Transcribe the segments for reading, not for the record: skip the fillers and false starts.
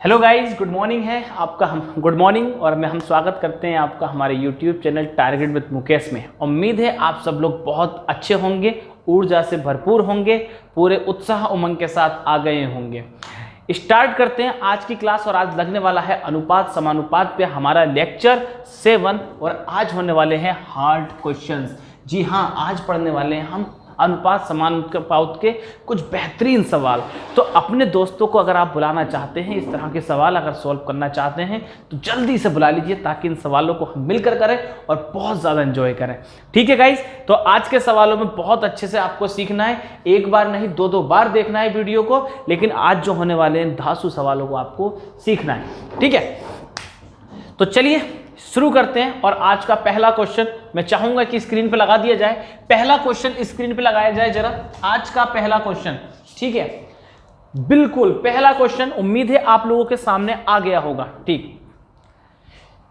Hello guys, good morning है आपका। हम गुड मॉर्निंग और हम स्वागत करते हैं आपका हमारे YouTube channel target with Mukesh में। उम्मीद है आप सब लोग बहुत अच्छे होंगे, ऊर्जा से भरपूर होंगे, पूरे उत्साह उमंग के साथ आ गए होंगे। स्टार्ट करते हैं आज की क्लास और आज लगने वाला है अनुपात समानुपात पे हमारा लेक्चर 7 और आज होने वाले हैं हार्ड क्वेश्चंस। जी हाँ, आज पढ़ने वाले हैं हम अनुपात समानुपात के कुछ बेहतरीन सवाल। तो अपने दोस्तों को अगर आप बुलाना चाहते हैं, इस तरह के सवाल अगर सॉल्व करना चाहते हैं तो जल्दी से बुला लीजिए ताकि इन सवालों को हम मिलकर करें और बहुत ज़्यादा एंजॉय करें। ठीक है गाइज, तो आज के सवालों में बहुत अच्छे से आपको सीखना है, एक बार नहीं दो बार देखना है वीडियो को, लेकिन आज जो होने वाले हैं धांसू सवालों को आपको सीखना है। ठीक है, तो चलिए शुरू करते हैं। और आज का पहला क्वेश्चन मैं चाहूंगा कि स्क्रीन पे लगा दिया जाए। पहला क्वेश्चन स्क्रीन पे लगाया जाए जरा, आज का पहला क्वेश्चन। ठीक है, बिल्कुल पहला क्वेश्चन उम्मीद है आप लोगों के सामने आ गया होगा। ठीक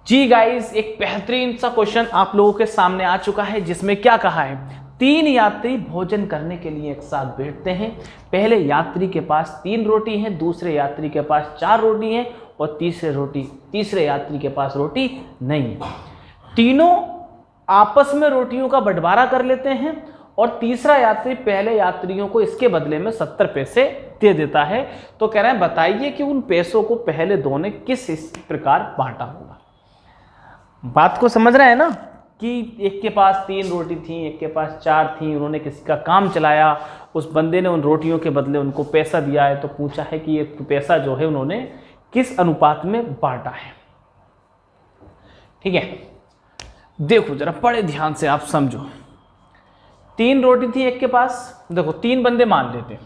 जी गाइस, एक बेहतरीन सा क्वेश्चन आप लोगों के सामने आ चुका है जिसमें क्या कहा है, 3 यात्री भोजन करने के लिए एक साथ बैठते हैं। पहले यात्री के पास 3 रोटी है, दूसरे यात्री के पास 4 रोटी है और तीसरे यात्री के पास रोटी नहीं है। तीनों आपस में रोटियों का बंटवारा कर लेते हैं और तीसरा यात्री पहले यात्रियों को इसके बदले में 70 पैसे दे देता है। तो कह रहे हैं बताइए कि उन पैसों को पहले दो ने किस इस प्रकार बांटा होगा। बात को समझ रहे हैं ना कि एक के पास 3 रोटी थी, एक के पास 4 थी, उन्होंने किसी का काम चलाया, उस बंदे ने उन रोटियों के बदले उनको पैसा दिया है। तो पूछा है कि ये पैसा जो है उन्होंने किस अनुपात में बांटा है। ठीक है, देखो जरा बड़े ध्यान से आप समझो। 3 रोटी थी एक के पास, देखो 3 बंदे मान लेते हैं।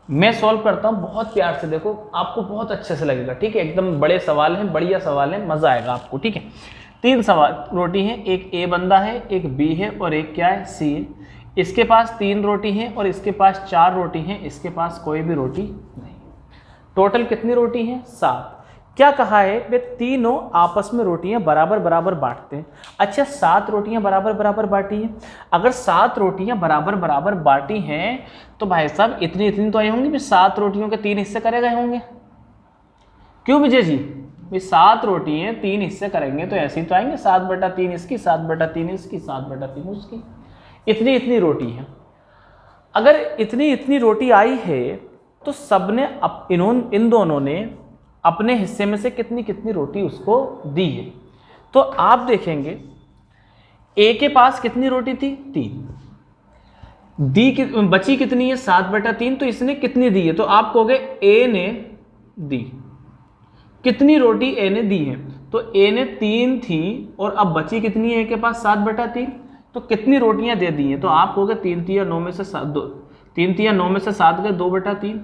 मैं सॉल्व करता हूं बहुत प्यार से, देखो आपको बहुत अच्छे से लगेगा। ठीक है, एकदम बड़े सवाल हैं, बढ़िया सवाल हैं, मजा आएगा आपको। ठीक है, 3 सवाल रोटी हैं, एक ए बंदा है, एक बी है और एक क्या है, सी है। इसके पास 3 रोटी है और इसके पास 4 रोटी है, इसके पास कोई भी रोटी नहीं। टोटल कितनी रोटी है, 7। क्या कहा है, वे तीनों आपस में रोटियां बराबर बराबर बांटते हैं। अच्छा, 7 रोटियां बराबर बराबर बांटी हैं। अगर 7 रोटियां बराबर बराबर बांटी हैं तो भाई साहब इतनी इतनी तो आई होंगी भी, 7 रोटियों के 3 हिस्से करे गए होंगे। क्यों विजय जी, भी 7 रोटियां 3 हिस्से करेंगे तो ऐसे ही तो आएंगे, 7/3 इसकी, 7/3 इसकी, 7/3 उसकी। इतनी इतनी रोटी है। अगर इतनी इतनी रोटी आई है तो सबने इन दोनों ने अपने हिस्से में से कितनी कितनी रोटी उसको दी है। तो आप देखेंगे ए के पास कितनी रोटी थी, 3। बची कितनी है, 7/3। तो इसने कितनी दी है, तो आप कहोगे ए ने दी। कितनी रोटी ए ने दी है, तो ए ने 3 थी और अब बची कितनी है ए के पास, 7/3। तो कितनी रोटियां दे दी हैं, तो आप कहोगे 3 3 9 में से 7 गए, 2/3।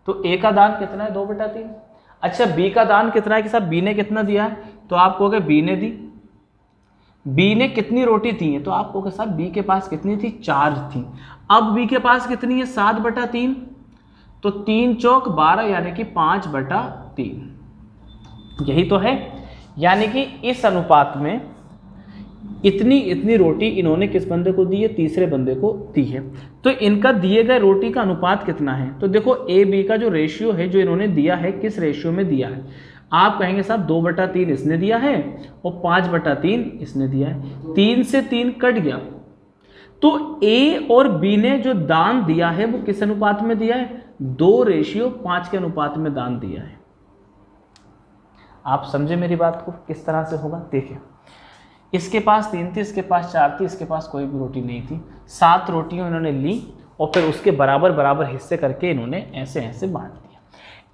तो ए का दान कितना है, 2/3। अच्छा, बी का दान कितना है कि साहब बी ने कितना दिया है, तो आप कहोगे बी ने दी। बी ने कितनी रोटी थी है, तो आप कहोगे साहब बी के पास कितनी थी, 4 थी। अब बी के पास कितनी है, 7/3। तो 3 चौक 12 यानी कि 5/3। यही तो है, यानी कि इस अनुपात में इतनी इतनी रोटी इन्होंने किस बंदे को दी है, तीसरे बंदे को दी है। तो इनका दिए गए रोटी का अनुपात कितना है, तो देखो ए बी का जो रेशियो है जो इन्होंने दिया है, किस रेशियो में दिया है। आप कहेंगे साहब 2/3 इसने दिया है और 5/3 इसने दिया है। 3 से 3 कट गया, तो ए और बी ने जो दान दिया है वो किस अनुपात में दिया है, 2:5 के अनुपात में दान दिया है। आप समझे मेरी बात को, किस तरह से होगा देखिए। इसके पास 3 थी, इसके पास 4 थी, इसके पास कोई भी रोटी नहीं थी। 7 रोटियां इन्होंने ली और फिर उसके बराबर बराबर हिस्से करके इन्होंने ऐसे ऐसे बांट दिया।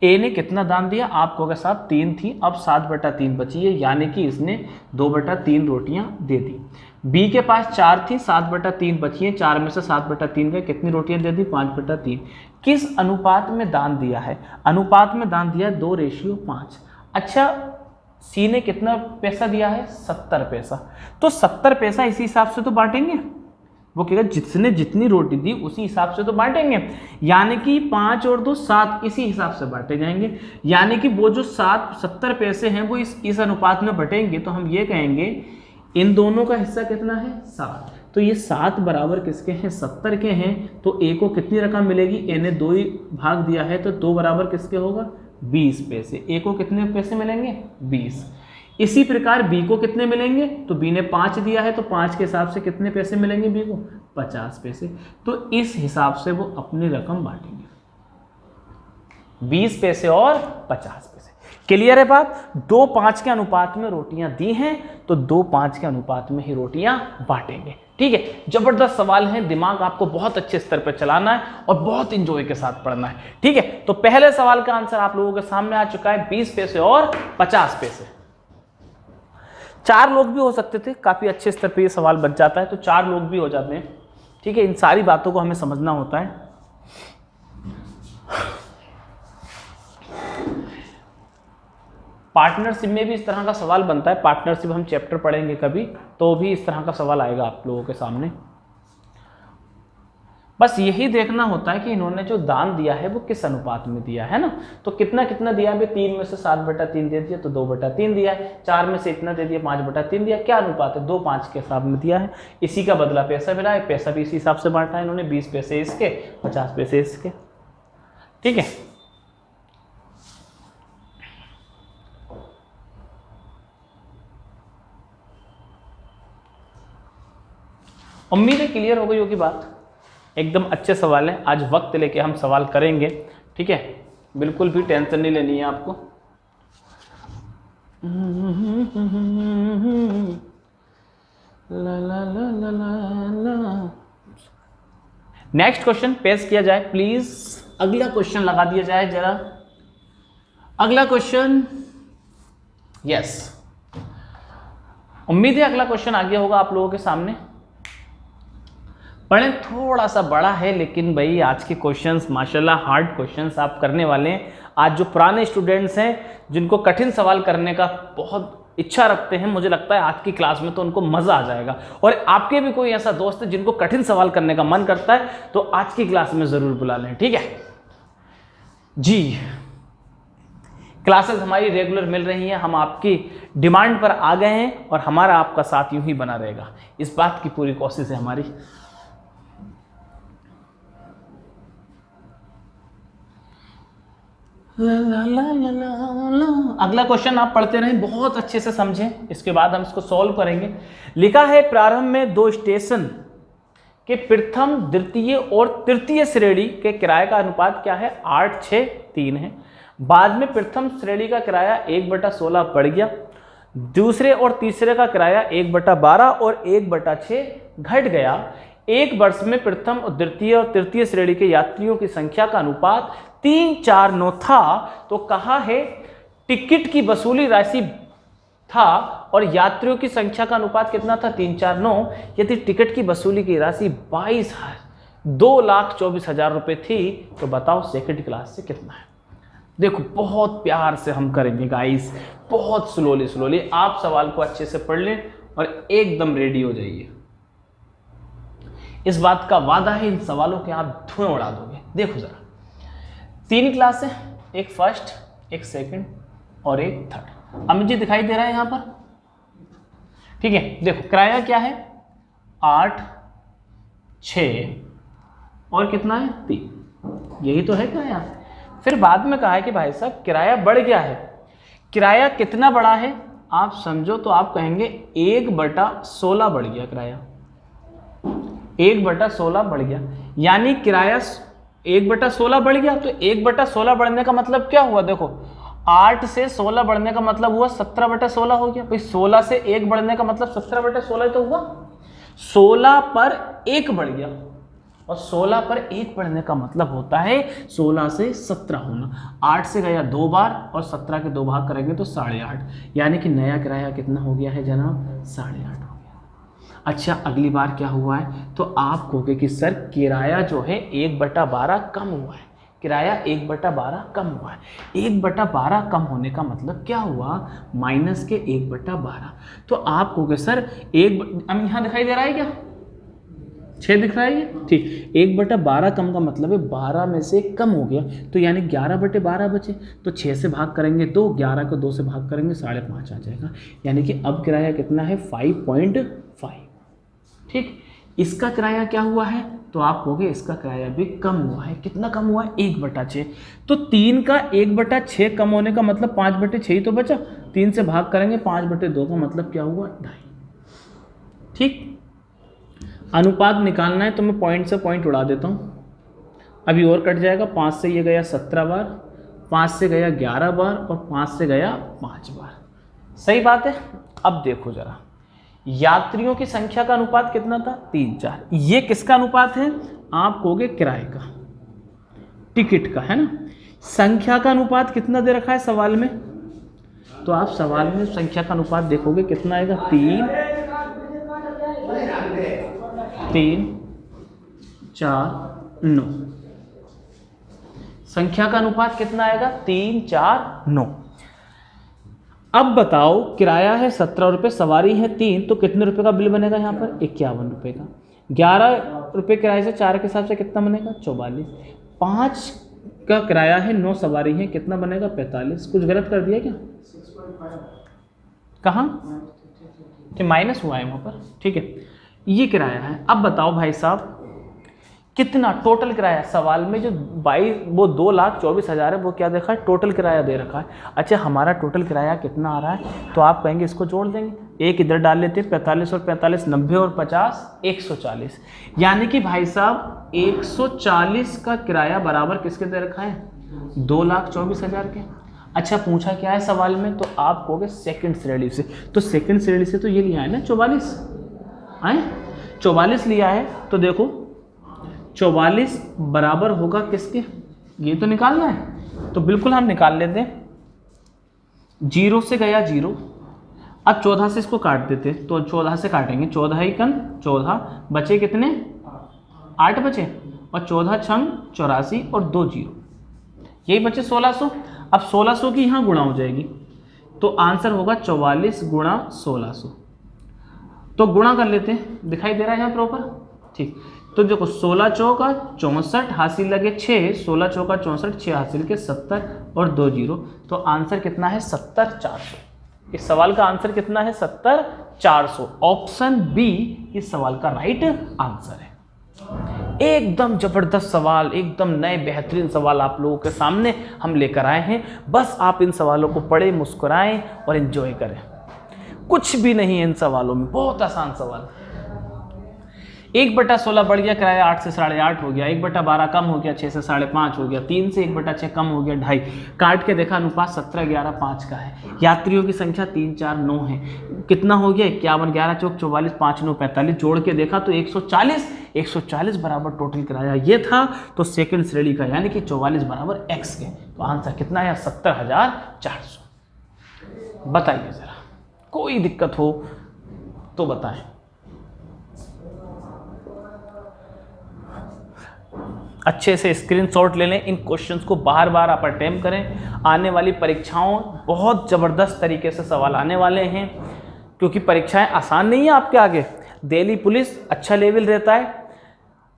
ए ने कितना दान दिया, आप कहोगे साहब 3 थी, अब 7/3 बची है, यानी कि इसने 2/3 रोटियां दे दी। बी के पास 4 थी, 7/3 बची है, 4 में से 7/3 गए, कितनी रोटियां दे दी, 5/3। किस अनुपात में दान दिया है, अनुपात में दान दिया है 2:5। अच्छा, सी ने कितना पैसा दिया है, 70 पैसा। तो 70 पैसा इसी हिसाब से तो बांटेंगे, वो कहेगा जिसने जितनी रोटी दी उसी हिसाब से तो बांटेंगे, यानी कि 5 और 2 7 इसी हिसाब से बांटे जाएंगे। यानी कि वो जो 70 पैसे हैं वो इस अनुपात में बटेंगे। तो हम ये कहेंगे इन दोनों का हिस्सा कितना है, 7। तो ये 7 बराबर किसके हैं, 70 के हैं। तो ए को कितनी रकम मिलेगी, ए ने 2 ही भाग दिया है तो 2 बराबर किसके होगा, 20 पैसे। ए को कितने पैसे मिलेंगे? 20। इसी प्रकार बी को कितने मिलेंगे? तो बी ने 5 दिया है तो 5 के हिसाब से कितने पैसे मिलेंगे बी को? 50 पैसे। तो इस हिसाब से वो अपनी रकम बांटेंगे, 20 पैसे और 50 पैसे। क्लियर है बात? 2:5 के अनुपात में रोटियां दी हैं तो 2:5 के अनुपात में ही रोटियां बांटेंगे। ठीक है, जबरदस्त सवाल है, दिमाग आपको बहुत अच्छे स्तर पर चलाना है और बहुत इंजॉय के साथ पढ़ना है। ठीक है, तो पहले सवाल का आंसर आप लोगों के सामने आ चुका है, 20 पैसे और 50 पैसे। 4 लोग भी हो सकते थे, काफी अच्छे स्तर पे ये सवाल बच जाता है, तो 4 लोग भी हो जाते हैं। ठीक है, इन सारी बातों को हमें समझना होता है। पार्टनरशिप में भी इस तरह का सवाल बनता है, पार्टनरशिप हम चैप्टर पढ़ेंगे कभी, तो भी इस तरह का सवाल आएगा आप लोगों के सामने। बस यही देखना होता है कि इन्होंने जो दान दिया है वो किस अनुपात में दिया है ना। तो कितना कितना दिया है? 3 में से 7/3 दे दिया तो 2/3 दिया है, 4 में से इतना दे दिया 5/3 दिया। क्या अनुपात है? 2:5 के हिसाब में दिया है। इसी का बदला पैसा मिला है, पैसा भी इसी हिसाब से बांटा है इन्होंने, 20 पैसे इसके, 50 पैसे इसके। ठीक है, उम्मीद है क्लियर हो गई होगी बात। एकदम अच्छे सवाल है, आज वक्त लेके हम सवाल करेंगे। ठीक है, बिल्कुल भी टेंशन नहीं लेनी है आपको। नेक्स्ट क्वेश्चन पेश किया जाए प्लीज। अगला क्वेश्चन लगा दिया जाए जरा। अगला क्वेश्चन, यस, उम्मीद है अगला क्वेश्चन आ गया होगा आप लोगों के सामने। पढ़ें, थोड़ा सा बड़ा है लेकिन भाई आज के क्वेश्चंस माशाल्लाह हार्ड क्वेश्चंस आप करने वाले हैं। आज जो पुराने स्टूडेंट्स हैं जिनको कठिन सवाल करने का बहुत इच्छा रखते हैं, मुझे लगता है आज की क्लास में तो उनको मजा आ जाएगा। और आपके भी कोई ऐसा दोस्त है जिनको कठिन सवाल करने का मन करता है तो आज की क्लास में जरूर बुला लें। ठीक है जी, क्लासेस हमारी रेगुलर मिल रही हैं, हम आपकी डिमांड पर आ गए हैं और हमारा आपका साथ यूं ही बना रहेगा, इस बात की पूरी कोशिश है हमारी। अगला क्वेश्चन आप पढ़ते रहें, बहुत अच्छे से समझें, इसके बाद हम इसको सॉल्व करेंगे। लिखा है प्रारंभ में 2 स्टेशन के प्रथम, द्वितीय और तृतीय श्रेणी के किराए का अनुपात क्या है? 8:6:3 है। बाद में प्रथम श्रेणी का किराया 1/16 बढ़ गया, दूसरे और तीसरे का किराया 1/12 और 1/6 घट गया। एक वर्ष में प्रथम और द्वितीय और तृतीय श्रेणी के यात्रियों की संख्या का अनुपात 3:4:9 था। तो कहा है टिकट की वसूली राशि था और यात्रियों की संख्या का अनुपात कितना था? 3:4:9। यदि टिकट की वसूली की राशि 2,24,000 रुपये थी तो बताओ सेकंड क्लास से कितना है? देखो बहुत प्यार से हम करेंगे गाइस, बहुत स्लोली। आप सवाल को अच्छे से पढ़ लें और एकदम रेडी हो जाइए। इस बात का वादा है इन सवालों के आप धुएं उड़ा दोगे। देखो जरा, 3 क्लास है, एक फर्स्ट, एक सेकंड और एक थर्ड। अमित जी दिखाई दे रहा है यहां पर? ठीक है, देखो किराया क्या है? 8, 6 और कितना है? 3, यही तो है किराया। फिर बाद में कहा है कि भाई साहब किराया बढ़ गया है। किराया कितना बढ़ा है आप समझो तो आप कहेंगे 1/16 बढ़ गया किराया, 1/16 बढ़ गया, यानी किराया 1/16 बढ़ गया। तो 1/16 बढ़ने का मतलब क्या हुआ? देखो 8 से 16 बढ़ने का मतलब हुआ 17/16 हो गया। भाई 16 से 1 बढ़ने का मतलब 17/16 तो हुआ। 16 पर 1 बढ़ गया और 16 पर 1 बढ़ने का मतलब होता है 16 से 17 होना। 8 से गया 2 बार और 17 के 2 भाग करेंगे तो 8.5, यानी कि नया किराया कितना हो गया है जनाब? 8.5 हो गया। अच्छा अगली बार क्या हुआ है? तो आप कहोगे कि सर किराया जो है 1/12 कम हुआ है, किराया 1/12 कम हुआ है। 1/12 कम होने का मतलब क्या हुआ? माइनस के 1/12। तो आप कहोगे सर अब यहाँ दिखाई दे रहा है क्या? 6 दिख रहा है ये? ठीक, 1/12 कम का मतलब है 12 में से कम हो गया, तो यानी 11/12 बचे। तो 6 से भाग करेंगे 2, 11 को 2 से भाग करेंगे 5.5 आ जाएगा, यानी कि अब किराया कितना है? 5.5। ठीक, इसका किराया क्या हुआ है, तो आप कहोगे इसका किराया भी कम हुआ है। कितना कम हुआ है, 1/6। तो 3 का 1/6 कम होने का मतलब 5/6 ही तो बचा। 3 से भाग करेंगे, 5/2 का मतलब क्या हुआ, 2.5। ठीक, अनुपात निकालना है तो मैं पॉइंट से पॉइंट उड़ा देता हूँ, अभी और कट जाएगा। 5 से ये गया 17 बार, 5 से गया 11 बार और 5 से गया 5 बार। सही बात है। अब देखो जरा, यात्रियों की संख्या का अनुपात कितना था, 3-4। ये किसका अनुपात है, आप कहोगे किराए का, टिकट का, है ना। संख्या का अनुपात कितना दे रखा है सवाल में, तो आप सवाल में संख्या का अनुपात देखोगे कितना आएगा, 3, 4, 9। संख्या का अनुपात कितना आएगा, 3, 4, 9। अब बताओ, किराया है 17 रुपये, सवारी है 3, तो कितने रुपए का बिल बनेगा यहाँ पर, 51 रुपये का। 11 रुपये किराए से 4 के हिसाब से कितना बनेगा, 44। 5 का किराया है, 9 सवारी है, कितना बनेगा, 45। कुछ गलत कर दिया क्या, कहाँ, कि माइनस हुआ है वहाँ पर, ठीक है। ये किराया है। अब बताओ भाई साहब, कितना टोटल किराया, सवाल में जो 2,24,000 है, वो क्या देखा है, टोटल किराया दे रखा है। अच्छा, हमारा टोटल किराया कितना आ रहा है, तो आप कहेंगे इसको जोड़ देंगे, एक इधर डाल लेते हैं, 45 और 45, 90 और 50, 140। यानी कि भाई साहब 140 का किराया बराबर किसके दे रखा है, 2,24,000 के। अच्छा, पूछा क्या है सवाल में, तो आप कहोगे सेकंड श्रेणी से। तो सेकंड श्रेणी से तो ये लिया है ना 44, आए 44 लिया है, तो देखो 44 बराबर होगा किसके, ये तो निकालना है, तो बिल्कुल हम निकाल लेते हैं। 0 से गया 0, अब 14 से इसको काट देते, तो 14 से काटेंगे, 14 ही कन 14, बचे कितने, 8 बचे, और 14 छंग 84 और 2 0, यही बचे 1600। अब 1600 की यहाँ गुणा हो जाएगी, तो आंसर होगा 44 गुणा 1600। तो गुणा कर लेते हैं, दिखाई दे रहा है यहाँ प्रॉपर, ठीक। तो देखो 16 चौका 64, हासिल लगे 6, 16 चौका 64, 6 हासिल के 70 और 2 0, तो आंसर कितना है, 70,400। इस सवाल का आंसर कितना है, 70,400। ऑप्शन बी इस सवाल का राइट आंसर है। एकदम जबरदस्त सवाल, एकदम नए बेहतरीन सवाल आप लोगों के सामने हम लेकर आए हैं। बस आप इन सवालों को पढ़ें, मुस्कुराएं और एंजॉय करें। कुछ भी नहीं है इन सवालों में, बहुत आसान सवाल। 1/16 बढ़ गया किराया, 8 से 8.5 हो गया। 1/12 कम हो गया, 6 से 5.5 हो गया। 3 से 1/6 कम हो गया, 2.5। काट के देखा, अनुपात 17, 11, 5 का है। यात्रियों की संख्या 3, 4, 9 है। कितना हो गया, 51, 11 चौक 44, 5, 9, 45। जोड़ के देखा तो 140 बराबर टोटल किराया ये था। तो सेकंड श्रेणी का यानी कि 44 बराबर x के, तो आंसर कितना है, 70,400। बताइए जरा, कोई दिक्कत हो तो बताएं। अच्छे से स्क्रीनशॉट ले लें, इन क्वेश्चंस को बार बार आप अटेम्प्ट करें। आने वाली परीक्षाओं बहुत ज़बरदस्त तरीके से सवाल आने वाले हैं, क्योंकि परीक्षाएं आसान नहीं है आपके आगे। दिल्ली पुलिस अच्छा लेवल रहता है,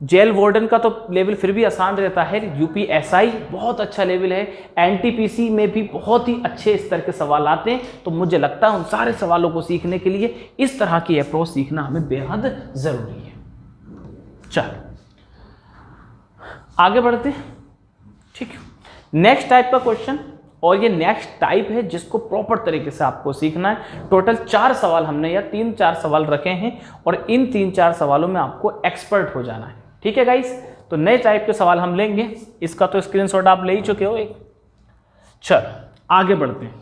जेल वार्डन का तो लेवल फिर भी आसान रहता है, यूपीएसआई बहुत अच्छा लेवल है, एनटीपीसी में भी बहुत ही अच्छे स्तर के सवाल आते हैं। तो मुझे लगता है उन सारे सवालों को सीखने के लिए इस तरह की अप्रोच सीखना हमें बेहद ज़रूरी है। चलो आगे बढ़ते हैं, ठीक है। नेक्स्ट टाइप का क्वेश्चन, और ये नेक्स्ट टाइप है जिसको प्रॉपर तरीके से आपको सीखना है। टोटल 4 सवाल हमने या 3-4 सवाल रखे हैं, और इन 3-4 सवालों में आपको एक्सपर्ट हो जाना है, ठीक है गाइस। तो नए टाइप के सवाल हम लेंगे, इसका तो स्क्रीनशॉट आप ले ही चुके हो एक। चलो आगे बढ़ते हैं,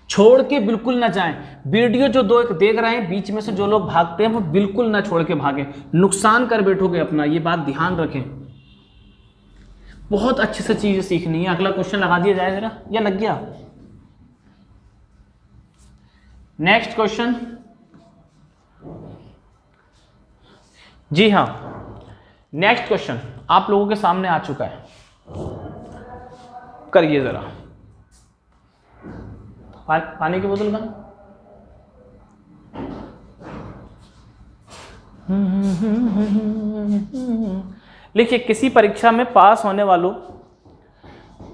छोड़ के बिल्कुल ना जाएं। वीडियो जो दो एक देख रहे हैं, बीच में से जो लोग भागते हैं वो बिल्कुल ना छोड़ के भागें, नुकसान कर बैठोगे अपना, ये बात ध्यान रखें। बहुत अच्छे से चीजें सीखनी है। अगला क्वेश्चन लगा दिया जाए जरा, या लग गया। नेक्स्ट क्वेश्चन, जी हाँ, नेक्स्ट क्वेश्चन आप लोगों के सामने आ चुका है, करिए जरा। पानी की बोतल का लिखिए, किसी परीक्षा में पास होने वालों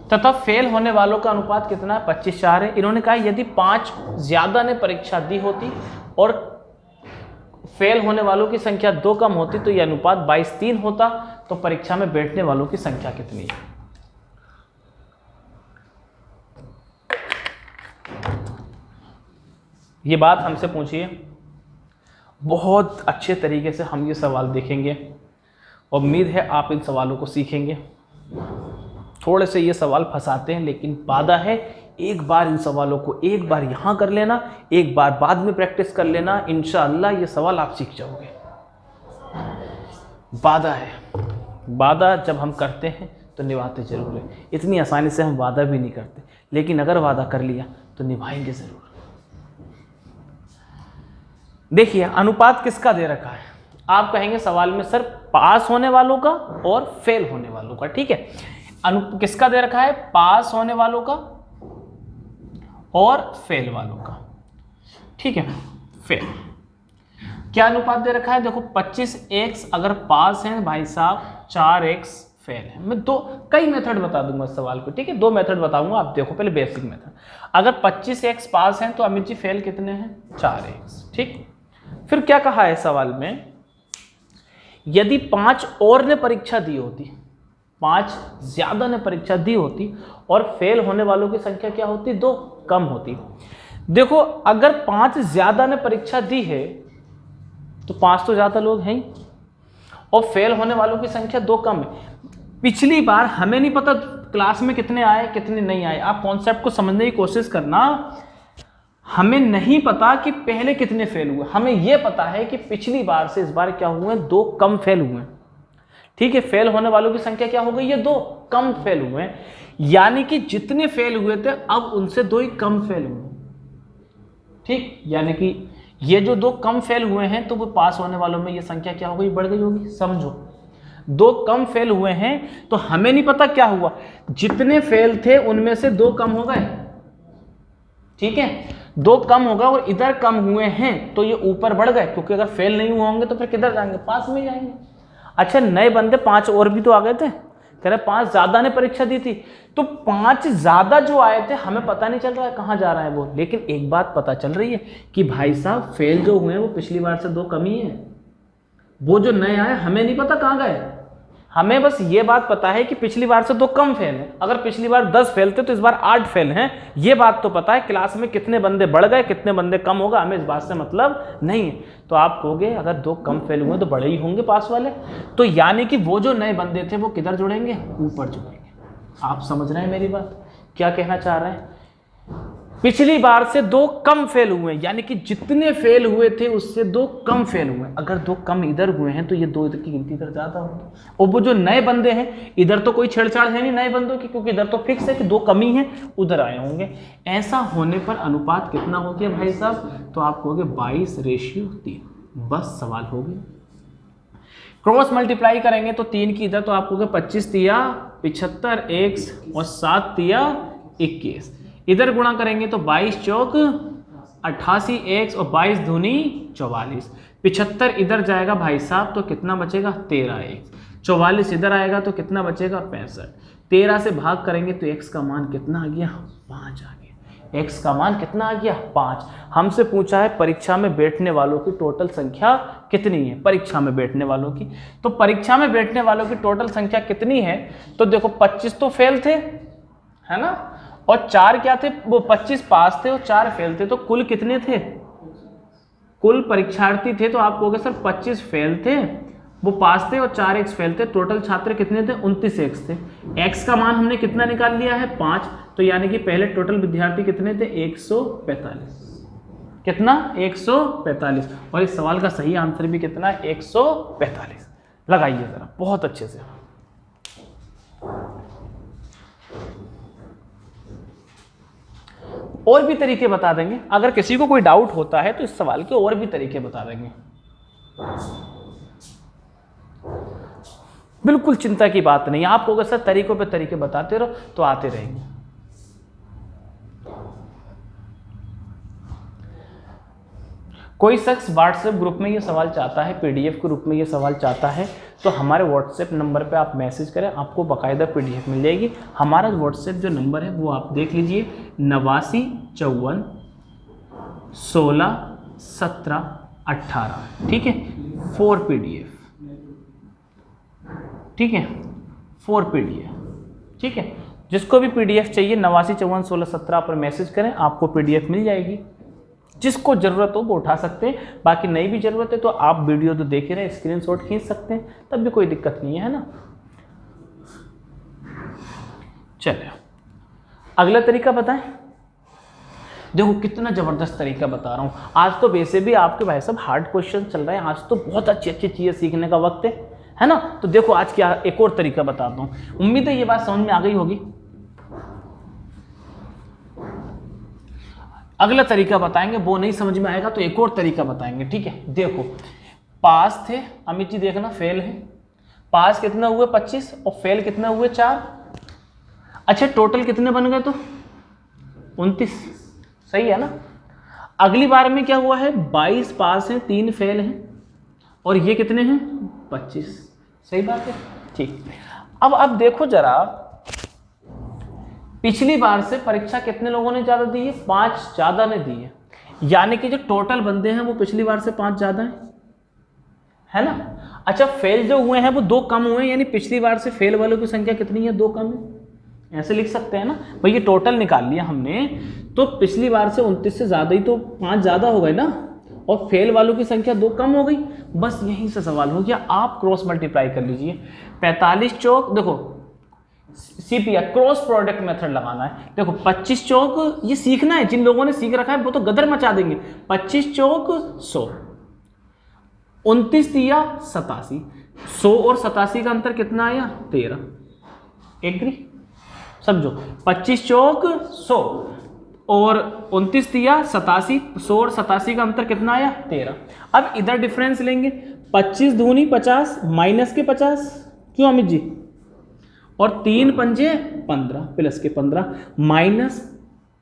तथा फेल होने वालों का अनुपात कितना है, 25:4 है। इन्होंने कहा यदि 5 ज्यादा ने परीक्षा दी होती और फेल होने वालों की संख्या 2 कम होती तो ये अनुपात 22:3 होता। तो परीक्षा में बैठने वालों की संख्या कितनी है? ये बात हमसे पूछिए। बहुत अच्छे तरीके से हम ये सवाल देखेंगे। उम्मीद है आप इन सवालों को सीखेंगे। थोड़े से ये सवाल फंसाते हैं, लेकिन वादा है एक बार इन सवालों को एक बार यहाँ कर लेना, एक बार बाद में प्रैक्टिस कर लेना, इंशाअल्लाह ये सवाल आप सीख जाओगे। वादा है, वादा जब हम करते हैं तो निभाते जरूर है। इतनी आसानी से हम वादा भी नहीं करते, लेकिन अगर वादा कर लिया तो निभाएंगे जरूर। देखिए अनुपात किसका दे रखा है। आप कहेंगे सवाल में सर पास होने वालों का और फेल होने वालों का, ठीक है। किसका दे रखा है? पास होने वालों का और फेल वालों का, ठीक है। फेल क्या अनुपात दे रखा है? देखो 25x अगर पास है भाई साहब, 4x फेल है। मैं कई मेथड बता दूंगा इस सवाल को, ठीक है। 2 मेथड बताऊंगा, आप देखो पहले बेसिक मेथड। अगर 25x पास है तो अमित जी फेल कितने हैं? 4x, ठीक। फिर क्या कहा है सवाल में? यदि 5 और ने परीक्षा दी होती, 5 ज्यादा ने परीक्षा दी होती और फेल होने वालों की संख्या क्या होती? 2 कम होती। देखो अगर 5 ज्यादा ने परीक्षा दी है तो 5 तो ज्यादा लोग हैं ही, और फेल होने वालों की संख्या 2 कम है। पिछली बार हमें नहीं पता क्लास में कितने आए कितने नहीं आए, आप कॉन्सेप्ट को समझने की कोशिश करना। हमें नहीं पता कि पहले कितने फेल हुए, हमें यह पता है कि पिछली बार से इस बार क्या हुए? 2 कम फेल हुए, ठीक है। फेल होने वालों की संख्या क्या हो गई? ये 2 कम फेल हुए हैं, यानी कि जितने फेल हुए थे अब उनसे 2 ही कम फेल हुए, ठीक। यानी कि ये जो 2 कम फेल हुए हैं तो वो पास होने वालों में ये संख्या क्या हो गई? बढ़ गई होगी। समझो 2 कम फेल हुए हैं तो हमें नहीं पता क्या हुआ, जितने फेल थे उनमें से 2 कम हो गए, ठीक है। 2 कम होगा और इधर कम हुए हैं तो ये ऊपर बढ़ गए, क्योंकि अगर फेल नहीं हुए होंगे तो फिर किधर जाएंगे? पास में जाएंगे। अच्छा नए बंदे 5 और भी तो आ गए थे, कह रहे 5 ज्यादा ने परीक्षा दी थी, तो 5 ज्यादा जो आए थे हमें पता नहीं चल रहा है कहाँ जा रहा है वो। लेकिन एक बात पता चल रही है कि भाई साहब फेल जो हुए हैं वो पिछली बार से 2 कम ही है। वो जो नए आए हमें नहीं पता कहाँ गए, हमें बस ये बात पता है कि पिछली बार से 2 कम फेल हैं। अगर पिछली बार 10 फेल थे तो इस बार 8 फेल हैं, ये बात तो पता है। क्लास में कितने बंदे बढ़ गए कितने बंदे कम होगा हमें इस बात से मतलब नहीं है। तो आप कहोगे अगर 2 कम फेल हुए तो बड़े ही होंगे पास वाले, तो यानी कि वो जो नए बंदे थे वो किधर जुड़ेंगे? ऊपर जुड़ेंगे। आप समझ रहे हैं मेरी बात? क्या कहना चाह रहे हैं? पिछली बार से 2 कम फेल हुए, यानी कि जितने फेल हुए थे उससे 2 कम फेल हुए। अगर 2 कम इधर हुए हैं तो ये 2 इधर की गिनती इधर ज्यादा होगी। और वो जो नए बंदे हैं इधर तो कोई छेड़छाड़ है नहीं नए बंदों की, क्योंकि इधर तो फिक्स है कि 2 कम ही हैं, उधर आए होंगे। ऐसा होने पर अनुपात कितना हो गया भाई साहब? तो आप कहोगे 22:3। बस सवाल हो गया। क्रॉस मल्टीप्लाई करेंगे तो 3 की इधर, तो आप कहोगे 25 तिया 75 x और 7 तिया 21। इधर गुणा करेंगे तो 22 चौक 88 x और 22 दूनी 44। 75 इधर जाएगा भाई साहब तो कितना बचेगा? 13 x। 44 इधर आएगा तो कितना बचेगा? 65। 13 से भाग करेंगे तो x का मान कितना आ गया? 5 आ गया। x का मान कितना आ गया? 5। हमसे पूछा है परीक्षा में बैठने वालों की टोटल संख्या कितनी है? परीक्षा में बैठने वालों की, तो परीक्षा में बैठने वालों की टोटल संख्या कितनी है? तो देखो 25 तो फेल थे, है ना, और 4 क्या थे? वो 25 पास थे और 4 फेल थे, तो कुल कितने थे? कुल परीक्षार्थी थे तो आप कहोगे सर 25 फेल थे, वो पास थे और 4 x फेल थे, टोटल छात्र कितने थे? 29 x थे। x का मान हमने कितना निकाल लिया है? 5। तो यानी कि पहले टोटल विद्यार्थी कितने थे? 145। कितना? 145। और इस सवाल का सही आंसर भी कितना है? 145। लगाइए जरा बहुत अच्छे से। और भी तरीके बता देंगे, अगर किसी को कोई डाउट होता है तो इस सवाल के और भी तरीके बता देंगे। बिल्कुल चिंता की बात नहीं, आप अगर सर तरीकों पे तरीके बताते रहो तो आते रहेंगे। कोई शख्स व्हाट्सएप ग्रुप में ये सवाल चाहता है, पीडीएफ के रूप में ये सवाल चाहता है, तो हमारे व्हाट्सएप नंबर पे आप मैसेज करें, आपको बाकायदा पीडीएफ मिल जाएगी। हमारा व्हाट्सएप जो नंबर है वो आप देख लीजिए, 89 54 16 17 18, ठीक है, 4 PDF, ठीक है, 4 PDF, ठीक है। जिसको भी PDF चाहिए 89541617 पर मैसेज करें, आपको PDF मिल जाएगी। जिसको ज़रूरत हो वो उठा सकते हैं, बाकी नहीं भी ज़रूरत है तो आप वीडियो तो देख ही रहे, स्क्रीनशॉट खींच सकते हैं, तब भी कोई दिक्कत नहीं है ना। चलिए अगला तरीका बताएं। देखो कितना ज़बरदस्त तरीका बता रहा हूँ। आज तो वैसे भी आपके भाई साहब हार्ड क्वेश्चन चल रहे हैं, आज तो बहुत अच्छी अच्छी चीज़ें सीखने का वक्त है ना। तो देखो आज क्या एक और तरीका बताता हूँ, उम्मीद है ये बात समझ में आ गई होगी। अगला तरीका बताएंगे, वो नहीं समझ में आएगा तो एक और तरीका बताएंगे, ठीक है। देखो पास थे अमित जी, देखना फेल है, पास कितने हुए 25 और फेल कितने हुए 4। अच्छा टोटल कितने बन गए तो 29, सही है ना। अगली बार में क्या हुआ है, 22 पास हैं 3 फेल हैं और ये कितने हैं 25, सही बात है, ठीक। अब देखो जरा, पिछली बार से परीक्षा कितने लोगों ने ज़्यादा दी है, 5 ज़्यादा ने दी है, यानी कि जो टोटल बंदे हैं वो पिछली बार से 5 ज़्यादा हैं, है ना। अच्छा फेल जो हुए हैं वो 2 कम हुए हैं, यानी पिछली बार से फेल वालों की संख्या कितनी है, 2 कम है, ऐसे लिख सकते हैं ना भाई। ये टोटल निकाल लिया हमने, तो पिछली बार से 29 से ज़्यादा ही तो 5 ज़्यादा हो गए ना, और फेल वालों की संख्या 2 कम हो गई। बस यहीं से सवाल हो गया, आप क्रॉस मल्टीप्लाई कर लीजिए। 45 चौक, देखो CPR क्रॉस प्रोडक्ट मेथड लगाना है। देखो 25 चौक, ये सीखना है, जिन लोगों ने सीख रखा है वो तो गदर मचा देंगे। 25 चौक 100, 29 दिया 87, 100 और 87 का अंतर कितना आया 13, एग्री, समझो। 25 चौक 100 और 29 दिया 87, 100 और 87 का अंतर कितना आया 13। अब इधर डिफरेंस लेंगे, 25 दूनी 50 माइनस के 50, क्यों अमित जी, और 3 पंजे 15 प्लस के 15 माइनस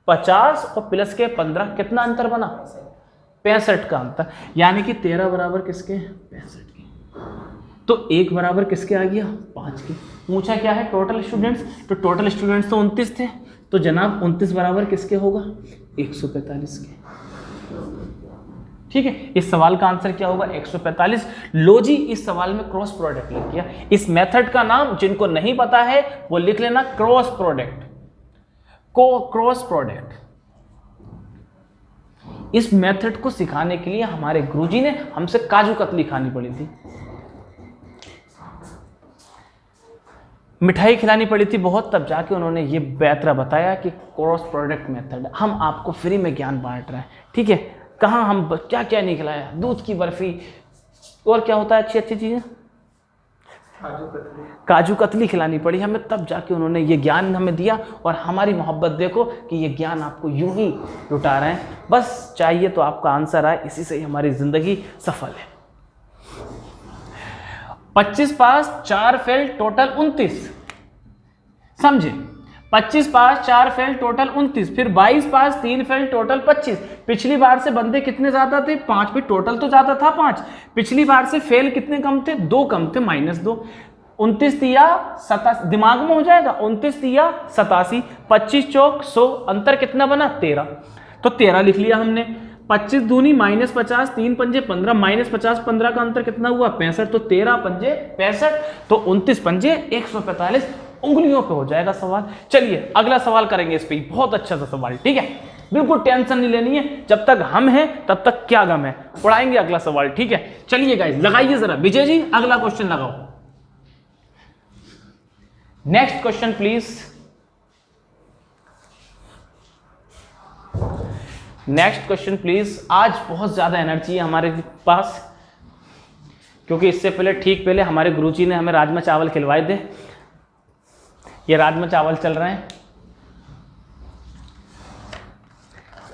50 और प्लस के 15, कितना अंतर बना 65 का अंतर, यानी कि 13 बराबर किसके 65 के, तो 1 बराबर किसके आ गया 5 के। पूछा क्या है टोटल स्टूडेंट्स, तो टोटल स्टूडेंट्स तो 29 थे, तो जनाब 29 बराबर किसके होगा 145 के, ठीक है। इस सवाल का आंसर क्या होगा 145। लो जी, इस सवाल में क्रॉस प्रोडक्ट लिख किया। इस मेथड का नाम जिनको नहीं पता है वो लिख लेना क्रॉस प्रोडक्ट, क्रॉस प्रोडक्ट। इस मेथड को सिखाने के लिए हमारे गुरुजी ने हमसे काजू कतली खानी पड़ी थी, मिठाई खिलानी पड़ी थी बहुत, तब जाके उन्होंने ये बैतरा बताया कि क्रॉस प्रोडक्ट मेथड। हम आपको फ्री में ज्ञान बांट रहे हैं, ठीक है। कहाँ हम क्या क्या नहीं खिलाया, दूध की बर्फी और क्या होता है अच्छी अच्छी चीज़ें, काजू कतली खिलानी पड़ी हमें, तब जाके उन्होंने ये ज्ञान हमें दिया। और हमारी मोहब्बत देखो कि ये ज्ञान आपको यूं ही लुटा रहे हैं, बस चाहिए तो आपका आंसर आए, इसी से ही हमारी ज़िंदगी सफल है। 25 पास 4 फेल टोटल 29, समझे। 25 पास 4 फेल टोटल 29, फिर 22 पास 3 फेल टोटल 25। पिछली बार से बंदे कितने ज्यादा थे 5, पे टोटल तो ज्यादा था 5, पिछली बार से फेल कितने कम थे 2 कम थे, -2। 29 दिया 87, दिमाग में हो जाएगा, 29 दिया 87, 25 चौक 100, अंतर कितना बना 13, तो 13 लिख लिया हमने। 25 दूनी -50, 3 पंजे 15, -50 15 का अंतर कितना हुआ 65, तो 13 पंजे 65, तो 29 पंजे 145, उंगलियों पे हो जाएगा सवाल। चलिए अगला सवाल करेंगे इस पे, बहुत अच्छा सा सवाल, ठीक है। बिल्कुल टेंशन नहीं लेनी है, जब तक हम हैं तब तक क्या गम है, उड़ाएंगे अगला सवाल, ठीक है। चलिए गाइस लगाइए जरा, विजय जी अगला क्वेश्चन लगाओ, next question please, next question please. आज बहुत ज्यादा एनर्जी है हमारे पास, क्योंकि इससे पहले ठीक पहले हमारे गुरुजी ने हमें राजमा चावल खिलवाए थे, ये राजमा चावल चल रहे हैं,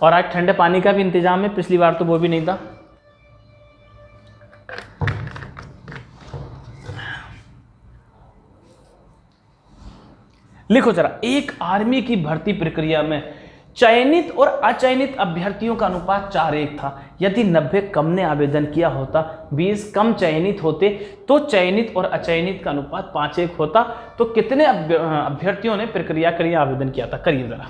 और आज ठंडे पानी का भी इंतजाम है, पिछली बार तो वो भी नहीं था। लिखो जरा, एक आर्मी की भर्ती प्रक्रिया में चयनित और अचयनित अभ्यर्थियों का अनुपात 4:1 था। यदि 90 कम ने आवेदन किया होता, 20 कम चयनित होते, तो चयनित और अचयनित का अनुपात 5:1 होता। तो कितने अभ्यर्थियों ने प्रक्रिया के लिए आवेदन किया था, करिए जरा।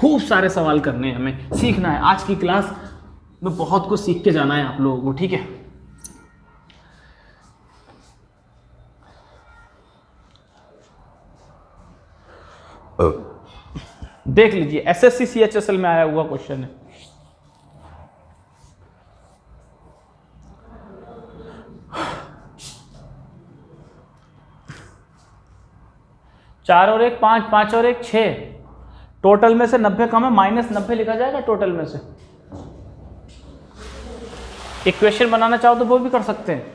खूब सारे सवाल करने हैं, हमें सीखना है। आज की क्लास में बहुत कुछ सीख के जाना है आप लोगों को, ठीक है। देख लीजिए, एसएससी सीएचएसएल में आया हुआ क्वेश्चन है। चार और एक 5, 5 और एक 6, टोटल में से 90 कम है, -90 लिखा जाएगा टोटल में से। इक्वेशन बनाना चाहो तो वो भी कर सकते हैं।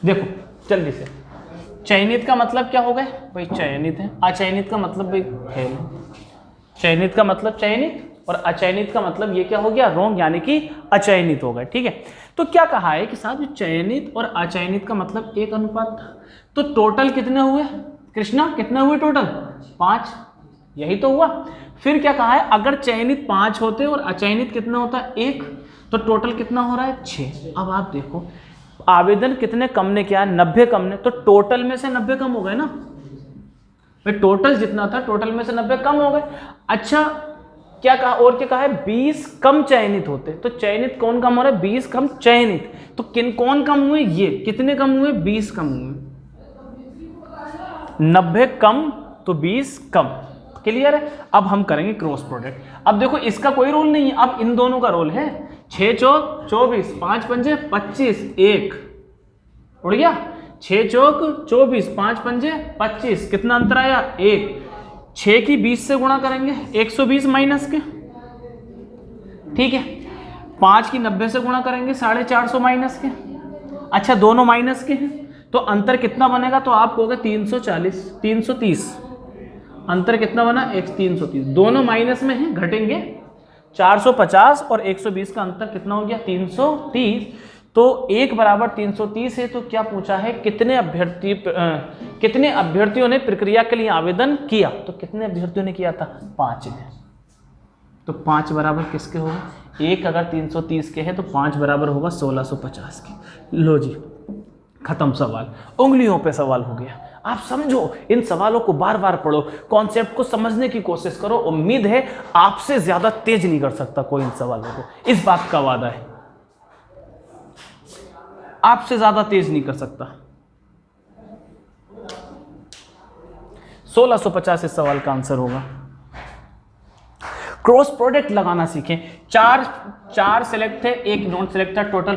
देखो जल्दी से, चयनित का मतलब क्या हो गया भाई? चयनित है। अचयनित का मतलब भाई फेल। चयनित का मतलब चयनित, और अचयनित का मतलब ये क्या हो गया? रोंग, यानी कि अचयनित हो गया, ठीक है। तो क्या कहा है कि साहब चयनित और अचयनित का मतलब 1 अनुपात था। तो टोटल कितने हुए कृष्णा? कितने हुए टोटल? 5, यही तो हुआ। फिर क्या कहा है? अगर चयनित 5 होते और अचयनित कितना होता? 1, तो टोटल कितना हो रहा है? 6। अब आप देखो आवेदन कितने कम ने किया? 90 कम ने, तो टोटल में से 90 कम हो गए ना भाई। टोटल जितना था टोटल में से 90 कम हो गए। अच्छा क्या कहा? और क्या कहा है? 20 कम चयनित होते। तो चयनित कौन कम हो रहा है? 20 कम चयनित। तो किन कौन कम हुए? ये कितने कम हुए? 20 कम हुए। 90 कम तो 20 कम। क्लियर है? अब हम करेंगे क्रॉस प्रोडक्ट। अब देखो इसका कोई रोल नहीं है, अब इन दोनों का रोल है। 6 चौक 24, 5 पंजे 25, 1 उड़ गया। 6 चौक 24, 5 पंजे 25, कितना अंतर आया? 1। 6 की 20 से गुणा करेंगे, 120 माइनस के, ठीक है। 5 की 90 से गुणा करेंगे, 450 माइनस के। अच्छा दोनों माइनस के हैं, तो अंतर कितना बनेगा? तो आप कहोगे 340, 330। अंतर कितना बना? 330। दोनों माइनस में हैं, घटेंगे। 450 और 120 का अंतर कितना हो गया? 330। तो 1 बराबर 330 है। तो क्या पूछा है? कितने अभ्यर्थियों ने प्रक्रिया के लिए आवेदन किया? तो कितने अभ्यर्थियों ने किया था? 5 ने। तो 5 बराबर किसके होगा? 1 अगर 330 के है तो 5 बराबर होगा 1650 के। लो जी खत्म सवाल। उंगलियों पे सवाल हो गया। आप समझो, इन सवालों को बार बार पढ़ो, कॉन्सेप्ट को समझने की कोशिश करो। उम्मीद है आपसे ज्यादा तेज नहीं कर सकता कोई इन सवालों को, इस बात का वादा है। आपसे ज्यादा तेज नहीं कर सकता। 1650 इस सवाल का आंसर होगा। क्रॉस प्रोडक्ट लगाना सीखें। 4 सेलेक्ट थे, 1 नॉन सेलेक्ट था, टोटल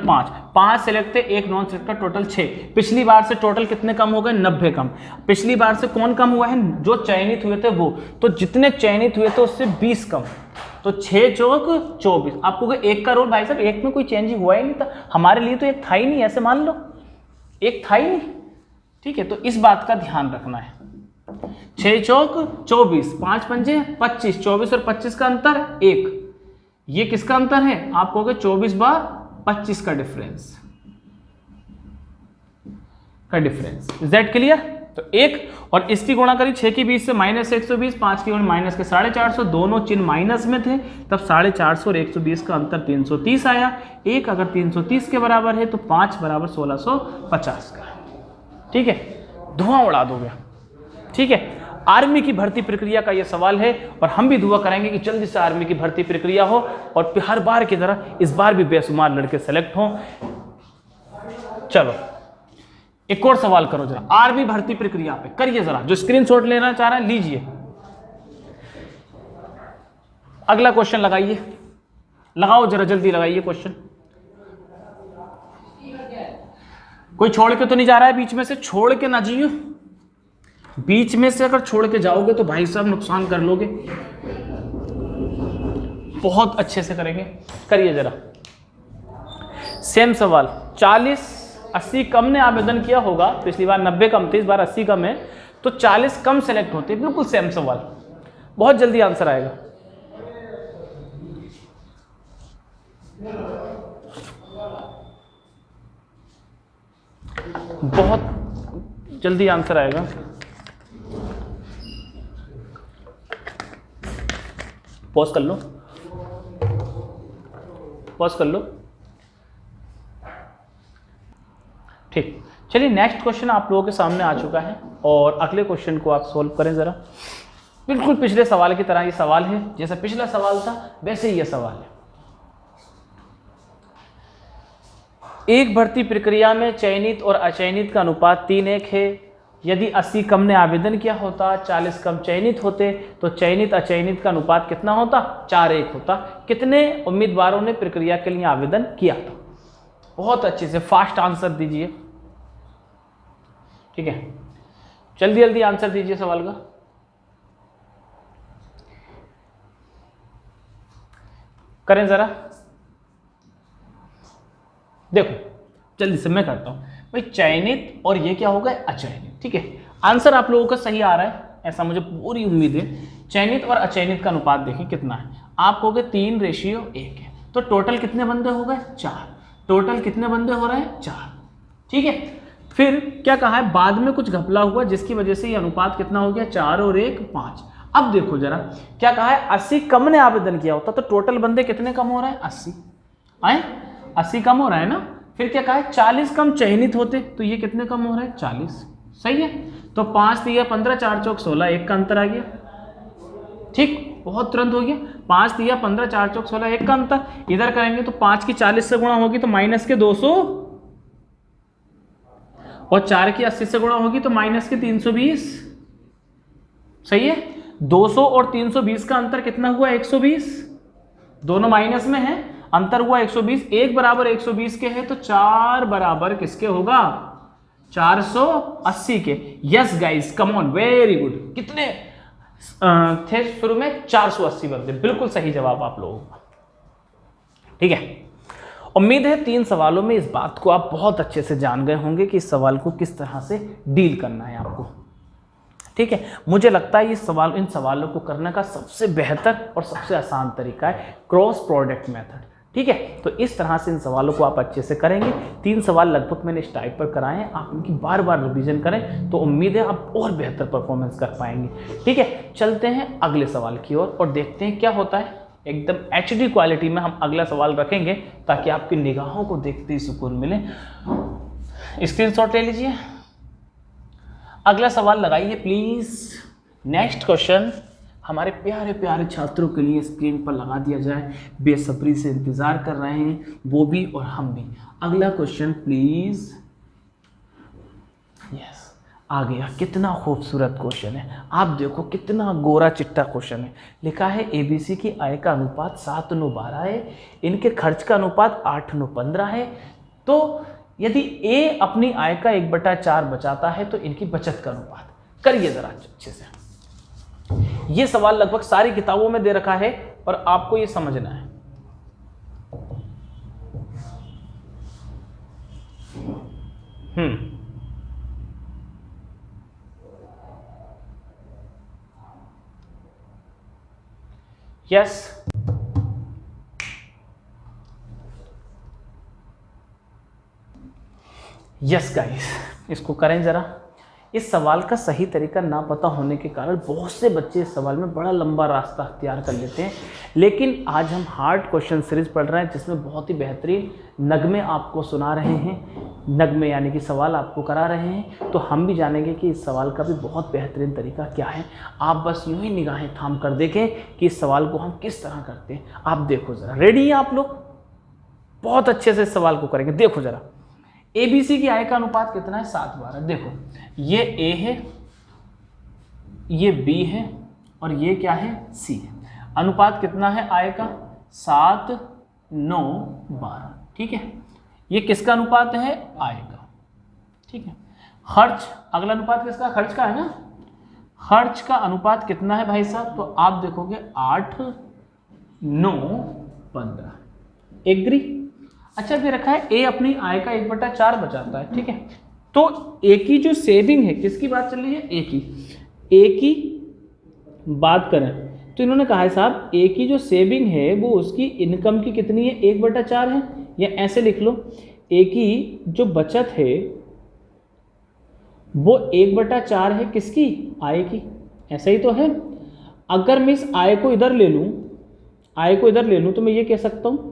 5 सेलेक्ट थे, 1 नॉन सेलेक्ट था, टोटल 6। पिछली बार से टोटल कितने कम हो गए? 90 कम। पिछली बार से कौन कम हुआ है? जो चयनित हुए थे वो। तो जितने चयनित हुए थे उससे 20 कम। तो 6 चौक 24। आपको 1 का रोल भाई साहब, 1 में कोई चेंज हुआ ही नहीं था हमारे लिए, तो 1 था ही नहीं, ऐसे मान लो 1 था ही नहीं, ठीक है। तो इस बात का ध्यान रखना है। 6 चौक 24, 5 पंजे 25, 24 और 25 का अंतर 1। ये किसका अंतर है? आप कहोगे 24 बार 25 का डिफरेंस, इज दैट क्लियर? तो 1 और इसकी गुणा करी 6 की 20 से -120, 5 की गुणा माइनस के 450, दोनों चिन्ह माइनस में थे, तब 450 और 120 का अंतर 330 आया। 1 अगर 330 के बराबर है तो 5 बराबर 1650 का, ठीक है। धुआं उड़ा दोगे, ठीक है। आर्मी की भर्ती प्रक्रिया का यह सवाल है, और हम भी दुआ करेंगे कि जल्दी से आर्मी की भर्ती प्रक्रिया हो, और हर बार की तरह इस बार भी बेशुमार लड़के सेलेक्ट हों। चलो एक और सवाल करो जरा, आर्मी भर्ती प्रक्रिया पे करिए जरा। जो स्क्रीनशॉट लेना चाह रहे हैं लीजिए। अगला क्वेश्चन लगाइए, लगाओ जरा, जल्दी लगाइए क्वेश्चन। कोई छोड़ के तो नहीं जा रहा है बीच में से? छोड़ के ना जियो, बीच में से अगर छोड़ के जाओगे तो भाई साहब नुकसान कर लोगे। बहुत अच्छे से करेंगे, करिए जरा। सेम सवाल। 40 80 कम ने आवेदन किया होगा, पिछली बार 90 कम थे, इस बार 80 कम है, तो 40 कम सेलेक्ट होते। बिल्कुल सेम सवाल, बहुत जल्दी आंसर आएगा। बहुत जल्दी आंसर आएगा। पॉज कर लो, पॉज कर लो, ठीक। चलिए नेक्स्ट क्वेश्चन आप लोगों के सामने आ चुका है और अगले क्वेश्चन को आप सोल्व करें ज़रा। बिल्कुल पिछले सवाल की तरह ये सवाल है, जैसा पिछला सवाल था वैसे ही ये सवाल है। एक भर्ती प्रक्रिया में चयनित और अचयनित का अनुपात 3:1 है। यदि 80 कम ने आवेदन किया होता, 40 कम चयनित होते, तो चयनित अचयनित का अनुपात कितना होता? 4:1 होता। कितने उम्मीदवारों ने प्रक्रिया के लिए आवेदन किया था? बहुत अच्छे से फास्ट आंसर दीजिए, ठीक है, जल्दी जल्दी आंसर दीजिए सवाल का। करें जरा, देखो जल्दी से मैं करता हूं भाई। चयनित और ये क्या होगा? अचयनित, ठीक है। आंसर आप लोगों का सही आ रहा है ऐसा मुझे पूरी उम्मीद है। चयनित और अचयनित का अनुपात देखें कितना है। आप कहोगे 3:1 है, तो टोटल कितने बंदे हो गए? 4। टोटल कितने बंदे हो रहे हैं? 4, ठीक है। फिर क्या कहा है? बाद में कुछ घपला हुआ जिसकी वजह से ये अनुपात कितना हो गया? 4 और 1 5। अब देखो जरा क्या कहा है? 80 कम ने आवेदन किया होता तो टोटल बंदे कितने कम हो रहे हैं? 80 आए, 80 कम हो रहा है ना। फिर क्या कहा है? 40 कम चयनित होते तो ये कितने कम हो रहे हैं? 40, सही है। तो 5 3 15, 4 चौक 16, 1 का अंतर आ गया, ठीक, बहुत तुरंत हो गया। 5 3 15, 4 चौक 16, 1 का अंतर। इधर करेंगे तो 5 की 40 से गुणा होगी तो माइनस के 200 और 4 की 80 से गुणा होगी तो माइनस के 320, सही है। 200 और 320 का अंतर कितना हुआ? 120, दोनों माइनस में है, अंतर हुआ 120। 1 बराबर 120 के है तो 4 बराबर किसके होगा? 480 के। Yes guys, come on, very good. कितने थे शुरू में? 480 बंदे, बिल्कुल सही जवाब आप लोगों का, ठीक है। उम्मीद है 3 सवालों में इस बात को आप बहुत अच्छे से जान गए होंगे कि इस सवाल को किस तरह से डील करना है आपको, ठीक है। मुझे लगता है इन सवालों को करने का सबसे बेहतर और सबसे आसान तरीका है क्रॉस प्रोडक्ट मेथड, ठीक है। तो इस तरह से इन सवालों को आप अच्छे से करेंगे। 3 सवाल लगभग मैंने इस टाइप पर कराए हैं, आप इनकी बार बार रिवीजन करें तो उम्मीद है आप और बेहतर परफॉर्मेंस कर पाएंगे, ठीक है। चलते हैं अगले सवाल की ओर और देखते हैं क्या होता है। एकदम HD क्वालिटी में हम अगला सवाल रखेंगे ताकि आपकी निगाहों को देखते ही सुकून मिले। स्क्रीनशॉट ले लीजिए, अगला सवाल लगाइए प्लीज। नेक्स्ट क्वेश्चन हमारे प्यारे प्यारे छात्रों के लिए स्क्रीन पर लगा दिया जाए, बेसब्री से इंतजार कर रहे हैं वो भी और हम भी। अगला क्वेश्चन प्लीज। यस, आ गया। कितना खूबसूरत क्वेश्चन है, आप देखो कितना गोरा चिट्टा क्वेश्चन है। लिखा है ABC की आय का अनुपात 7:9:12 है, इनके खर्च का अनुपात 8:9:15 है। तो यदि A अपनी आय का 1/4 बचाता है तो इनकी बचत का अनुपात। करिए जरा अच्छे से। ये सवाल लगभग सारी किताबों में दे रखा है और आपको ये समझना है। यस, यस गाइस, इसको करें जरा। इस सवाल का सही तरीका ना पता होने के कारण बहुत से बच्चे इस सवाल में बड़ा लंबा रास्ता अख्तियार कर लेते हैं, लेकिन आज हम हार्ड क्वेश्चन सीरीज पढ़ रहे हैं जिसमें बहुत ही बेहतरीन नगमे आपको सुना रहे हैं, नगमे यानी कि सवाल आपको करा रहे हैं। तो हम भी जानेंगे कि इस सवाल का भी बहुत बेहतरीन तरीका क्या है। आप बस यूं ही निगाहें थाम कर देखें कि इस सवाल को हम किस तरह करते हैं। आप देखो ज़रा, रेडी हैं आप लोग? बहुत अच्छे से इस सवाल को करेंगे। देखो ज़रा, ABC की आय का अनुपात कितना है? 7:12। देखो ये A है, ये B है और ये क्या है? C है। अनुपात कितना है आय का? 7:9:12, ठीक है। ये किसका अनुपात है? आय का, ठीक है। खर्च, अगला अनुपात किसका? खर्च का है ना। खर्च का अनुपात कितना है भाई साहब? तो आप देखोगे 8:9:15। एग्री? अच्छा, फिर रखा है A अपनी आय का 1/4 बचाता है, ठीक है। तो A की जो सेविंग है, किसकी बात चल रही है? A की बात करें तो इन्होंने कहा है साहब A की जो सेविंग है वो उसकी इनकम की कितनी है? 1/4 है। या ऐसे लिख लो, A की जो बचत है वो 1/4 है, किसकी? आय की। ऐसा ही तो है। अगर मैं इस आय को इधर ले लूँ, तो मैं ये कह सकता हूँ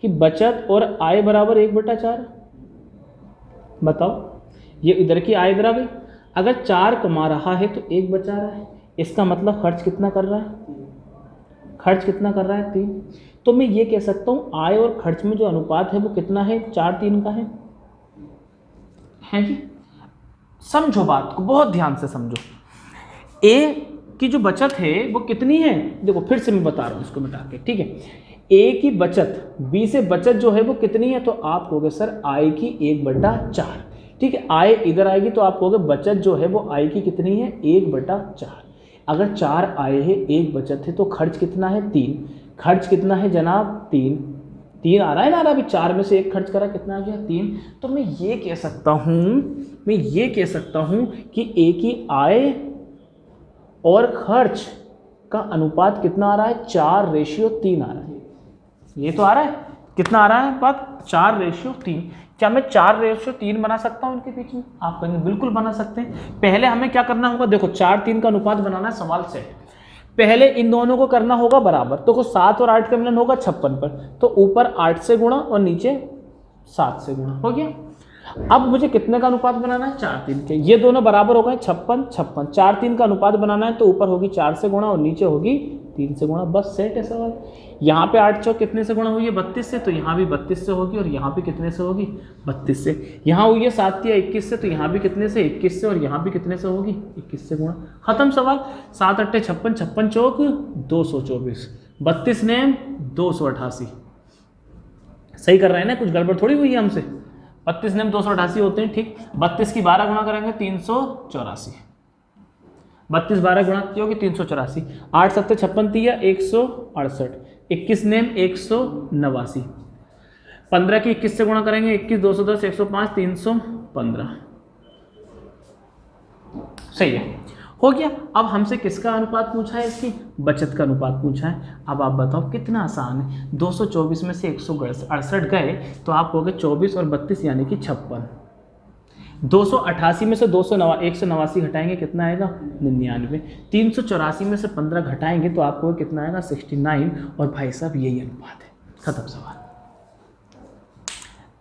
कि बचत और आय बराबर 1/4। बताओ, ये इधर की आय इधर आ गई। अगर 4 कमा रहा है तो 1 बचा रहा है, इसका मतलब खर्च कितना कर रहा है, खर्च कितना कर रहा है 3। तो मैं ये कह सकता हूँ आय और खर्च में जो अनुपात है वो कितना है, 4:3 का है जी। समझो बात को, बहुत ध्यान से समझो। ए की जो बचत है वो कितनी है, देखो फिर से मैं बता रहा हूँ इसको मिटा के, ठीक है। ए की बचत, बी से बचत जो है वो कितनी है, तो आप कहोगे सर आय की 1/4, ठीक है। आय इधर आएगी तो आप कहोगे बचत जो है वो आय की कितनी है, 1/4। अगर 4 आय है 1 बचत है तो खर्च कितना है, 3। खर्च कितना है जनाब, 3 आ रहा है ना, अभी 4 में से 1 खर्च करा, कितना आ गया, 3। तो मैं ये कह सकता हूँ कि ए की आय और खर्च का अनुपात कितना आ रहा है, 4:3 आ रहा है। ये तो आ रहा है, कितना आ रहा है बात, 4:3। क्या मैं 4:3 बना सकता हूँ इनके बीच में, आप कहेंगे बिल्कुल बना सकते हैं। पहले हमें क्या करना होगा, देखो 4:3 का अनुपात बनाना है सवाल से, पहले इन दोनों को करना होगा बराबर। तो 7 और 8 का मिलन होगा 56 पर, तो ऊपर 8 से गुणा और नीचे 7 से गुणा, हो गया। अब मुझे कितने का अनुपात बनाना है, 4:3 के। ये दोनों बराबर हो गए 56। 4:3 का अनुपात बनाना है तो ऊपर होगी 4 से गुणा और नीचे होगी 3 से गुणा, बस सेट है सवाल। यहाँ पे 8 चौक कितने से गुणा हुई है, 32 से, तो यहाँ भी 32 से होगी, और यहाँ भी कितने से होगी, 32 से। यहाँ हुई है 7 या 21 से, तो यहाँ भी कितने से, 21 से, और यहाँ भी कितने से होगी, 21 से गुणा, खत्म सवाल। 7 8 56, 56 चौक 224, 32 नेम 288। सही कर रहे हैं ना, कुछ गड़बड़ थोड़ी हुई है हमसे। 32 नेम 288 होते हैं, ठीक। 32 की 12 गुणा करेंगे 384, 32 12 गुणा की होगी 384। 8 7 56 तिया 168, 21 नेम 189, 15 की 21 से गुणा करेंगे 21, 210, 105, 315। सही है, हो गया। अब हमसे किसका अनुपात पूछा है, इसकी बचत का अनुपात पूछा है। अब आप बताओ कितना आसान है, 224 में से 168 गए तो आप कहोगे 24 और 32 यानी कि 56। 288 में से 189 घटाएंगे कितना आएगा, 99। 384 में से 15 घटाएंगे तो आपको कितना आएगा, 69। और भाई साहब यही अनुपात है, खत्म सवाल,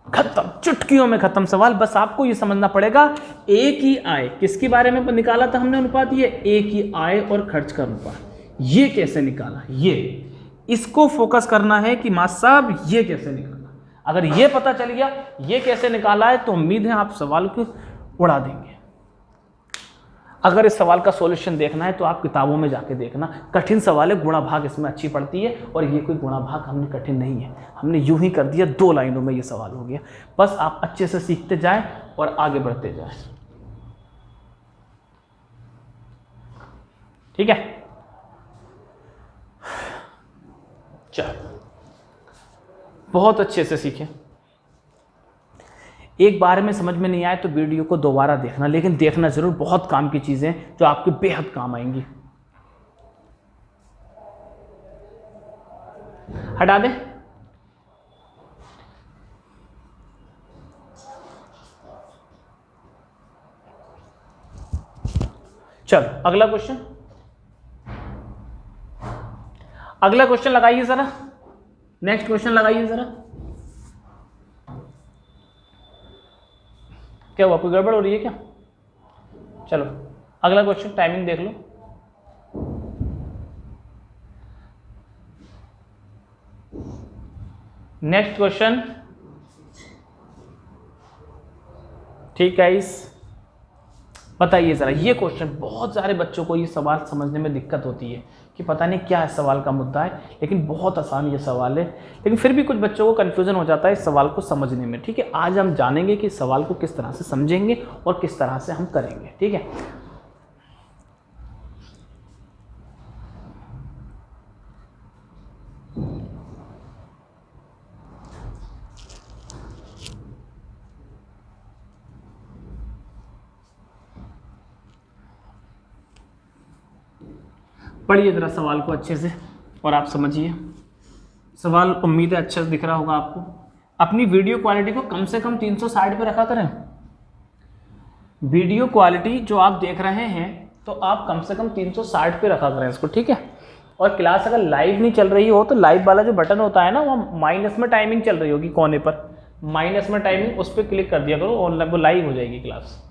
खत्म, चुटकियों में खत्म सवाल। बस आपको ये समझना पड़ेगा ए की आय, किसके बारे में निकाला था हमने अनुपात, ये ए की आय और खर्च का अनुपात, ये कैसे निकाला, ये इसको फोकस करना है कि मास्टर साहब ये कैसे निकाला। अगर ये पता चल गया ये कैसे निकाला है तो उम्मीद है आप सवाल को उड़ा देंगे। अगर इस सवाल का सॉल्यूशन देखना है तो आप किताबों में जाके देखना, कठिन सवाल है, गुणा भाग इसमें अच्छी पड़ती है, और ये कोई गुणा भाग हमने कठिन नहीं है, हमने यूं ही कर दिया, 2 लाइनों में ये सवाल हो गया। बस आप अच्छे से सीखते जाएं और आगे बढ़ते जाएं, ठीक है। चलो बहुत अच्छे से सीखें। एक बार में समझ में नहीं आए तो वीडियो को दोबारा देखना, लेकिन देखना जरूर, बहुत काम की चीजें जो आपके बेहद काम आएंगी। हटा दे, चलो अगला क्वेश्चन, अगला क्वेश्चन लगाइए जरा, नेक्स्ट क्वेश्चन लगाइए जरा। क्या हुआ, कोई गड़बड़ हो रही है क्या? चलो अगला क्वेश्चन, टाइमिंग देख लो। नेक्स्ट क्वेश्चन, ठीक है। इस बताइए ज़रा, ये क्वेश्चन बहुत सारे बच्चों को ये सवाल समझने में दिक्कत होती है कि पता नहीं क्या इस सवाल का मुद्दा है, लेकिन बहुत आसान ये सवाल है, लेकिन फिर भी कुछ बच्चों को कन्फ्यूज़न हो जाता है इस सवाल को समझने में, ठीक है। आज हम जानेंगे कि इस सवाल को किस तरह से समझेंगे और किस तरह से हम करेंगे, ठीक है। पढ़िए ज़रा सवाल को अच्छे से और आप समझिए सवाल, उम्मीद है अच्छे से दिख रहा होगा आपको। अपनी वीडियो क्वालिटी को कम से कम 360 पे रखा करें। वीडियो क्वालिटी जो आप देख रहे हैं तो आप कम से कम 360 पे रखा करें इसको, ठीक है। और क्लास अगर लाइव नहीं चल रही हो तो लाइव वाला जो बटन होता है ना, वो माइनस में टाइमिंग चल रही होगी कोने पर, माइनस में टाइमिंग, उस पर क्लिक कर दिया करो और वो लाइव हो जाएगी क्लास।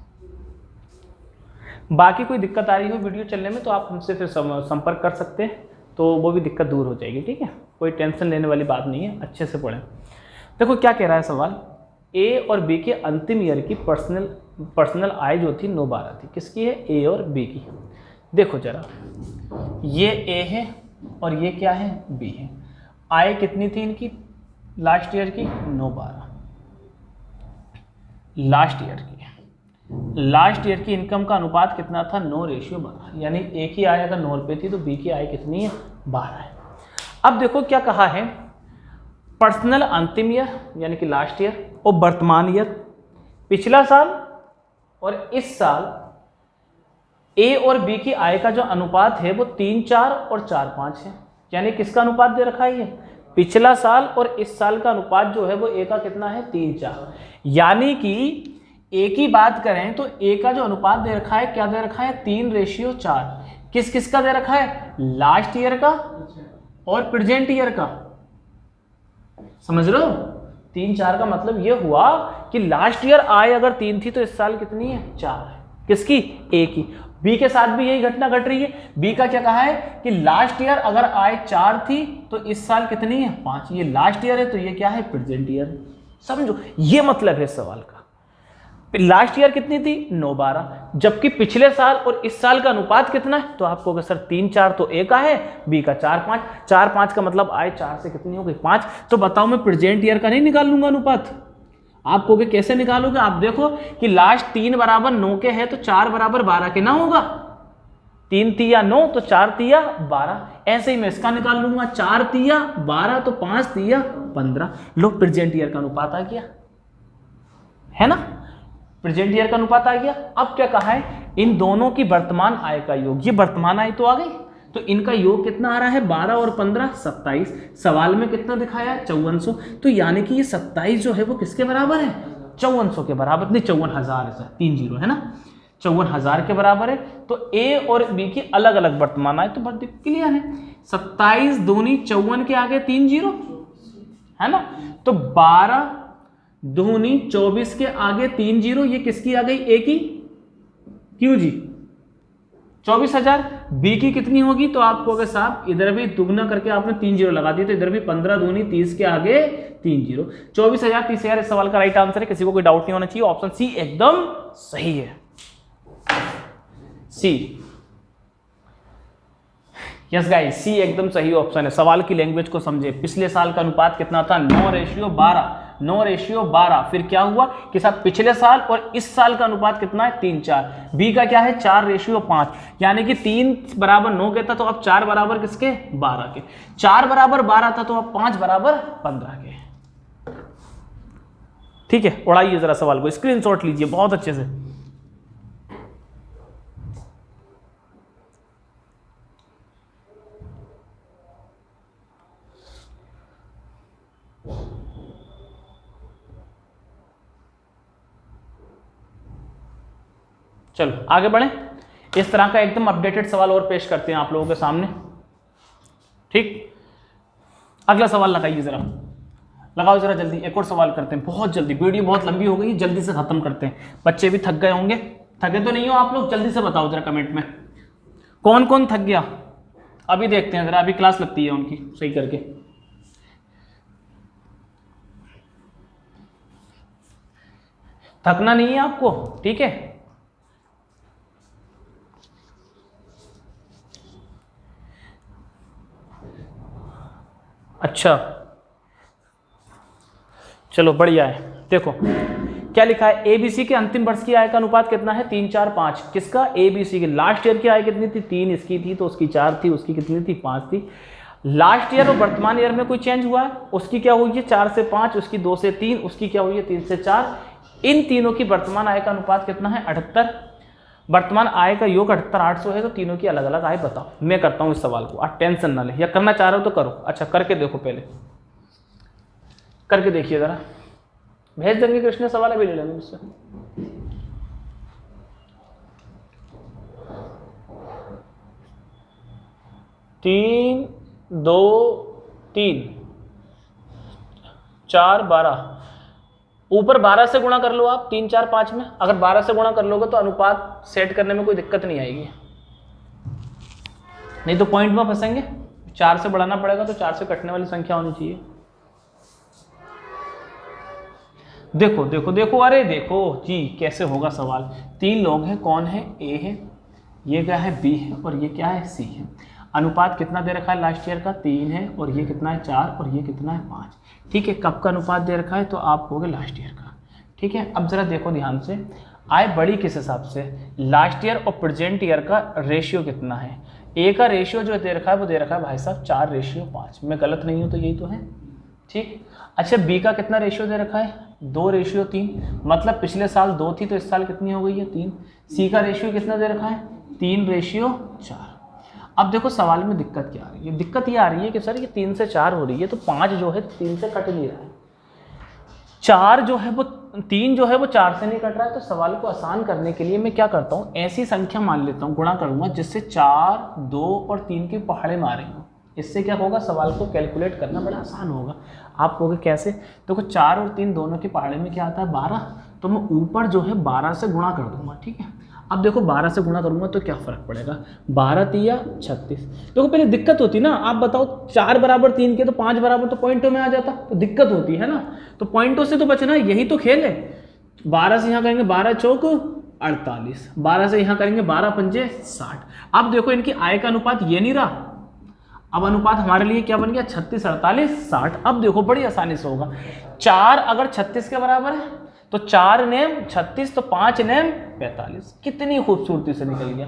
बाकी कोई दिक्कत आ रही हो वीडियो चलने में तो आप हमसे फिर संपर्क कर सकते हैं, तो वो भी दिक्कत दूर हो जाएगी। ठीक है, कोई टेंशन लेने वाली बात नहीं है, अच्छे से पढ़ें। देखो क्या कह रहा है सवाल, ए और बी के अंतिम ईयर की पर्सनल आय जो थी 9/12 थी। किसकी है? ए और बी की। देखो जरा, ये ए है और ये क्या है? बी है। आय कितनी थी इनकी लास्ट ईयर की? 9/12 लास्ट ईयर की इनकम का अनुपात कितना था? 9:12। यानी ए की आय अगर 9 रुपये थी तो बी की आय कितनी है? 12 है। अब देखो क्या कहा है, पर्सनल अंतिम ईयर यानी कि लास्ट ईयर और वर्तमान ईयर, पिछला साल और इस साल ए और बी की आय का जो अनुपात है वो 3:4 और 4:5 है। यानी किसका अनुपात दे रखा है? ये पिछला साल और इस साल का अनुपात जो है वो ए का कितना है? 3:4। यानी कि ए की बात करें तो ए का जो अनुपात दे रखा है, क्या दे रखा है? 3:4। किस किस का दे रखा है? लास्ट ईयर का और प्रेजेंट ईयर का। समझ रहे हो? 3:4 का मतलब ये हुआ कि लास्ट ईयर आय अगर 3 थी तो इस साल कितनी है? 4 है। किसकी? ए की। बी के साथ भी यही घटना घट रही है। बी का क्या कहा है कि लास्ट ईयर अगर आय 4 थी तो इस साल कितनी है? 5। ये लास्ट ईयर है तो ये क्या है? Present year. समझो, ये मतलब है सवाल का। लास्ट ईयर कितनी थी? 9/12, जबकि पिछले साल और इस साल का अनुपात कितना है? तो आपको अगर सर 3:4 तो ए का है, बी का 4:5। 4:5 का मतलब आय 4 से कितनी हो गई? 5। तो बताओ मैं प्रेजेंट ईयर का नहीं निकाल लूंगा अनुपात? आप कहोगे कैसे निकालोगे? आप देखो कि लास्ट 3 बराबर 9 के है तो 4 बराबर 12 के ना होगा? 3 तिया 9 तो 4 तिया 12। ऐसे ही मैं इसका निकाल लूंगा, 4 तिया 12 तो 5 तिया 15। लो, प्रेजेंट ईयर का अनुपात आ गया, है ना? प्रेजेंट ईयर का अनुपात आ गया। अब क्या कहा है? इन दोनों की वर्तमान आय का योग। ये वर्तमान आय तो आ गई, तो इनका योग कितना आ रहा है? 12 और 15 27। सवाल में कितना दिखाया है? 5400। तो यानी कि ये 27 जो है वो किसके बराबर है? 5400 के बराबर, नहीं 54,000 है, 3 जीरो है ना, 54,000 के बराबर है। तो ए और बी की अलग अलग वर्तमान आय तो बहुत क्लियर है। 27 दूनी 54 के आगे 3 जीरो है ना, तो 12 दूनी 24 के आगे 3 जीरो। ये किसकी आ गई? ए की। क्यों जी? 24,000। बी की कितनी होगी? तो आपको अगर साहब इधर भी दुगना करके आपने 3 जीरो लगा दिए तो इधर भी 15 दूनी 30 के आगे 3 जीरो। 24,000 30,000 इस सवाल का राइट आंसर है। किसी को कोई डाउट नहीं होना चाहिए। ऑप्शन सी एकदम सही है। सी, यस गाइस, सी एकदम सही ऑप्शन है। सवाल की लैंग्वेज को समझे। पिछले साल का अनुपात कितना था? 9:12। 9:12। फिर क्या हुआ कि साहब पिछले साल और इस साल का अनुपात कितना है? 3:4। बी का क्या है? 4:5। यानी कि 3 बराबर 9 के था तो अब 4 बराबर किसके? 12 के। 4 बराबर 12 था तो अब 5 बराबर 15 के। ठीक है, उड़ाइए जरा सवाल को, स्क्रीनशॉट लीजिए बहुत अच्छे से। चलो आगे बढ़ें। इस तरह का एकदम अपडेटेड सवाल और पेश करते हैं आप लोगों के सामने। ठीक, अगला सवाल लगाइए जरा, लगाओ जरा जल्दी। एक और सवाल करते हैं बहुत जल्दी, वीडियो बहुत लंबी हो गई, जल्दी से खत्म करते हैं। बच्चे भी थक गए होंगे। थके तो नहीं हो आप लोग? जल्दी से बताओ जरा कमेंट में कौन कौन थक गया। अभी देखते हैं जरा, अभी क्लास लगती है उनकी सही करके। थकना नहीं है आपको, ठीक है? अच्छा चलो बढ़िया है। देखो क्या लिखा है, एबीसी के अंतिम वर्ष की आय का अनुपात कितना है? 3 4 5। किसका? एबीसी के। लास्ट ईयर की आय कितनी थी? 3 इसकी थी तो उसकी 4 थी, उसकी कितनी थी? 5 थी। लास्ट ईयर और वर्तमान ईयर में कोई चेंज हुआ है? उसकी क्या हुई है? 4 से 5, उसकी 2 से 3, उसकी क्या हुई है? 3 से 4। इन तीनों की वर्तमान आय का अनुपात कितना है? 78। वर्तमान आय का योग 78 800 है, तो तीनों की अलग अलग आय बताओ। मैं करता हूं इस सवाल को, आप टेंशन ना ले, या करना चाह रहे हो तो करो। अच्छा करके देखो, पहले करके देखिए जरा। भेज देंगे कृष्ण, सवाल अभी ले लेंगे मुझसे। तीन 2 3 4 12 ऊपर 12 से गुणा कर लो आप 3, 4, 5 में। अगर 12 से गुणा कर लोगे तो अनुपात सेट करने में कोई दिक्कत नहीं आएगी, नहीं तो पॉइंट में फंसेंगे। 4 से बढ़ाना पड़ेगा तो 4 से कटने वाली संख्या होनी चाहिए। देखो देखो देखो, अरे देखो जी कैसे होगा सवाल। 3 लोग हैं, कौन है? ए है, ये क्या है? बी है, और ये क्या है? सी है। अनुपात कितना दे रखा है लास्ट ईयर का? 3 है, और ये कितना है? 4, और ये कितना है? 5। ठीक है, कब का अनुपात दे रखा है? तो आप कहोगे लास्ट ईयर का। ठीक है, अब जरा देखो ध्यान से, आय बड़ी किस हिसाब से? लास्ट ईयर और प्रेजेंट ईयर का रेशियो कितना है? ए का रेशियो जो दे रखा है वो दे रखा है भाई साहब 4:5। मैं गलत नहीं हूँ तो यही तो है। ठीक, अच्छा बी का कितना रेशियो दे रखा है? 2:3, मतलब पिछले साल 2 थी तो इस साल कितनी हो गई है? 3। सी का रेशियो कितना दे रखा है? 3:4। अब देखो सवाल में दिक्कत क्या आ रही है? दिक्कत ये आ रही है कि सर ये 3 से 4 हो रही है तो 5 जो है 3 से कट नहीं रहा है, 4 जो है वो 3 जो है वो 4 से नहीं कट रहा है। तो सवाल को आसान करने के लिए मैं क्या करता हूँ, ऐसी संख्या मान लेता हूँ, गुणा करूंगा जिससे 4, 2 और 3 की पहाड़े मारे हों। इससे क्या होगा, सवाल को कैलकुलेट करना बड़ा आसान होगा। आप कहोगे कैसे? देखो 4 और 3 दोनों के पहाड़े में क्या आता है? 12। तो मैं ऊपर जो है 12 से गुणा कर दूंगा। ठीक है, अब देखो 12 से गुणा करूंगा तो क्या फर्क पड़ेगा? 12 तिया 36। देखो पहले दिक्कत होती ना, आप बताओ 4 बराबर 3 के तो 5 बराबर तो पॉइंटों में आ जाता, तो दिक्कत होती है ना। तो पॉइंटों से तो बचना, यही तो खेल है। 12 से यहाँ करेंगे 12 चौक 48, 12 से यहाँ करेंगे 12 पंजे 60। अब देखो इनकी आय का अनुपात ये नहीं रहा, अब अनुपात हमारे लिए क्या बन गया? 36, 48, 60। अब देखो बड़ी आसानी से होगा। 4 अगर 36 के बराबर है तो 4 नेम 36, तो 5 नेम 45। कितनी खूबसूरती से निकल गया।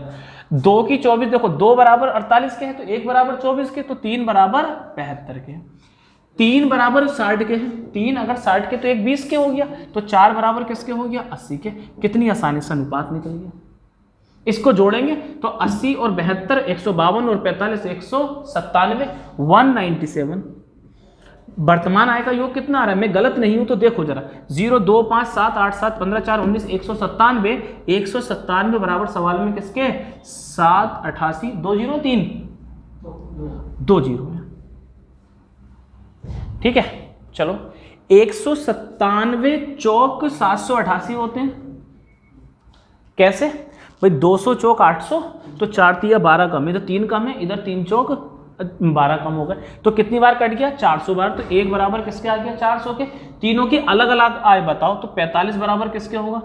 2 की 24, देखो 2 बराबर 48 के हैं तो 1 बराबर 24 के, तो 3 बराबर 75 के, 3 बराबर 60 के हैं। 3 अगर 60 के तो 1 20 के हो गया, तो 4 बराबर किसके हो गया? 80 के। कितनी आसानी से अनुपात निकल गया। इसको जोड़ेंगे तो 80 और 72 152 और 45 197 197। वर्तमान आय का योग कितना आ रहा है? मैं गलत नहीं हूं तो देखो जरा, 0 2 5 7 8 7 15 4 19 197 197 बराबर सवाल में किसके? 7 88 2 0 3 2 0 है। ठीक है, चलो 197 चौक 788 होते हैं। कैसे भाई? 200 चौक 800, तो 4 तिया 12 कम है, तो 3 कम है, इधर 3 चौक 12 कम हो गए, तो कितनी बार कट गया? 400 बार। तो 1 बराबर किसके आ गया? 400 के। तीनों की अलग अलग आय बताओ, तो 45 बराबर किसके होगा?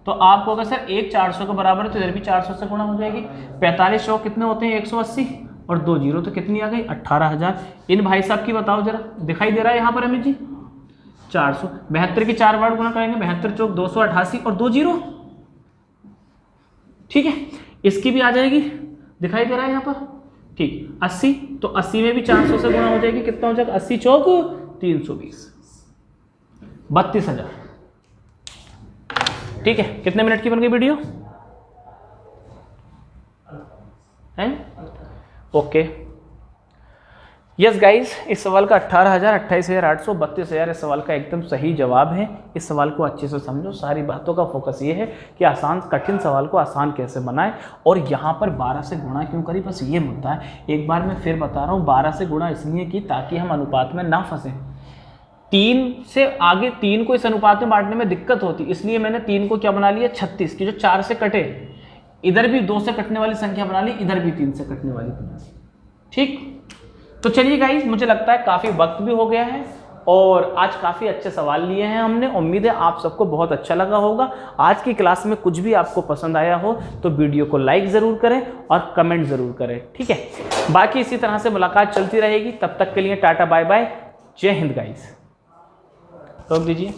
तो आपको होगा सर 1 400 के बराबर है तो इधर भी 400 से गुणा हो जाएगी। 45 चौक कितने होते हैं? 180, और 2 0 तो कितनी आ गई? 18,000। इन भाई साहब की बताओ जरा, दिखाई दे रहा है यहाँ पर हमें जी? 400। 72 की 4 बार गुणा करेंगे, 72 चौक 288 और 2 0। ठीक है, इसकी भी आ जाएगी, दिखाई दे रहा है यहाँ पर। ठीक, 80, तो 80 में भी 400 से गुणा हो जाएगी, कितना हो जाएगा? 80 चौक 320, 32,000। ठीक है, कितने मिनट की बन गई वीडियो? हैं? ओके, यस गाइज, इस सवाल का 18,000, 28,800, 32,000 इस सवाल का एकदम सही जवाब है। इस सवाल को अच्छे से समझो। सारी बातों का फोकस ये है कि आसान कठिन सवाल को आसान कैसे बनाएं, और यहाँ पर 12 से गुणा क्यों करी, बस ये मुद्दा है। एक बार मैं फिर बता रहा हूँ, 12 से गुणा इसलिए की ताकि हम अनुपात में ना फंसे। 3 से आगे 3 को इस अनुपात में बांटने में दिक्कत होती, इसलिए मैंने 3 को क्या बना लिया? 36 की, जो 4 से कटे, इधर भी 2 से कटने वाली संख्या बना ली, इधर भी 3 से कटने वाली बना ली। ठीक, तो चलिए गाइस, मुझे लगता है काफ़ी वक्त भी हो गया है और आज काफ़ी अच्छे सवाल लिए हैं हमने। उम्मीद है आप सबको बहुत अच्छा लगा होगा। आज की क्लास में कुछ भी आपको पसंद आया हो तो वीडियो को लाइक ज़रूर करें और कमेंट ज़रूर करें। ठीक है, बाकी इसी तरह से मुलाकात चलती रहेगी। तब तक के लिए टाटा बाय बाय, जय हिंद गाइस। रोक दीजिए।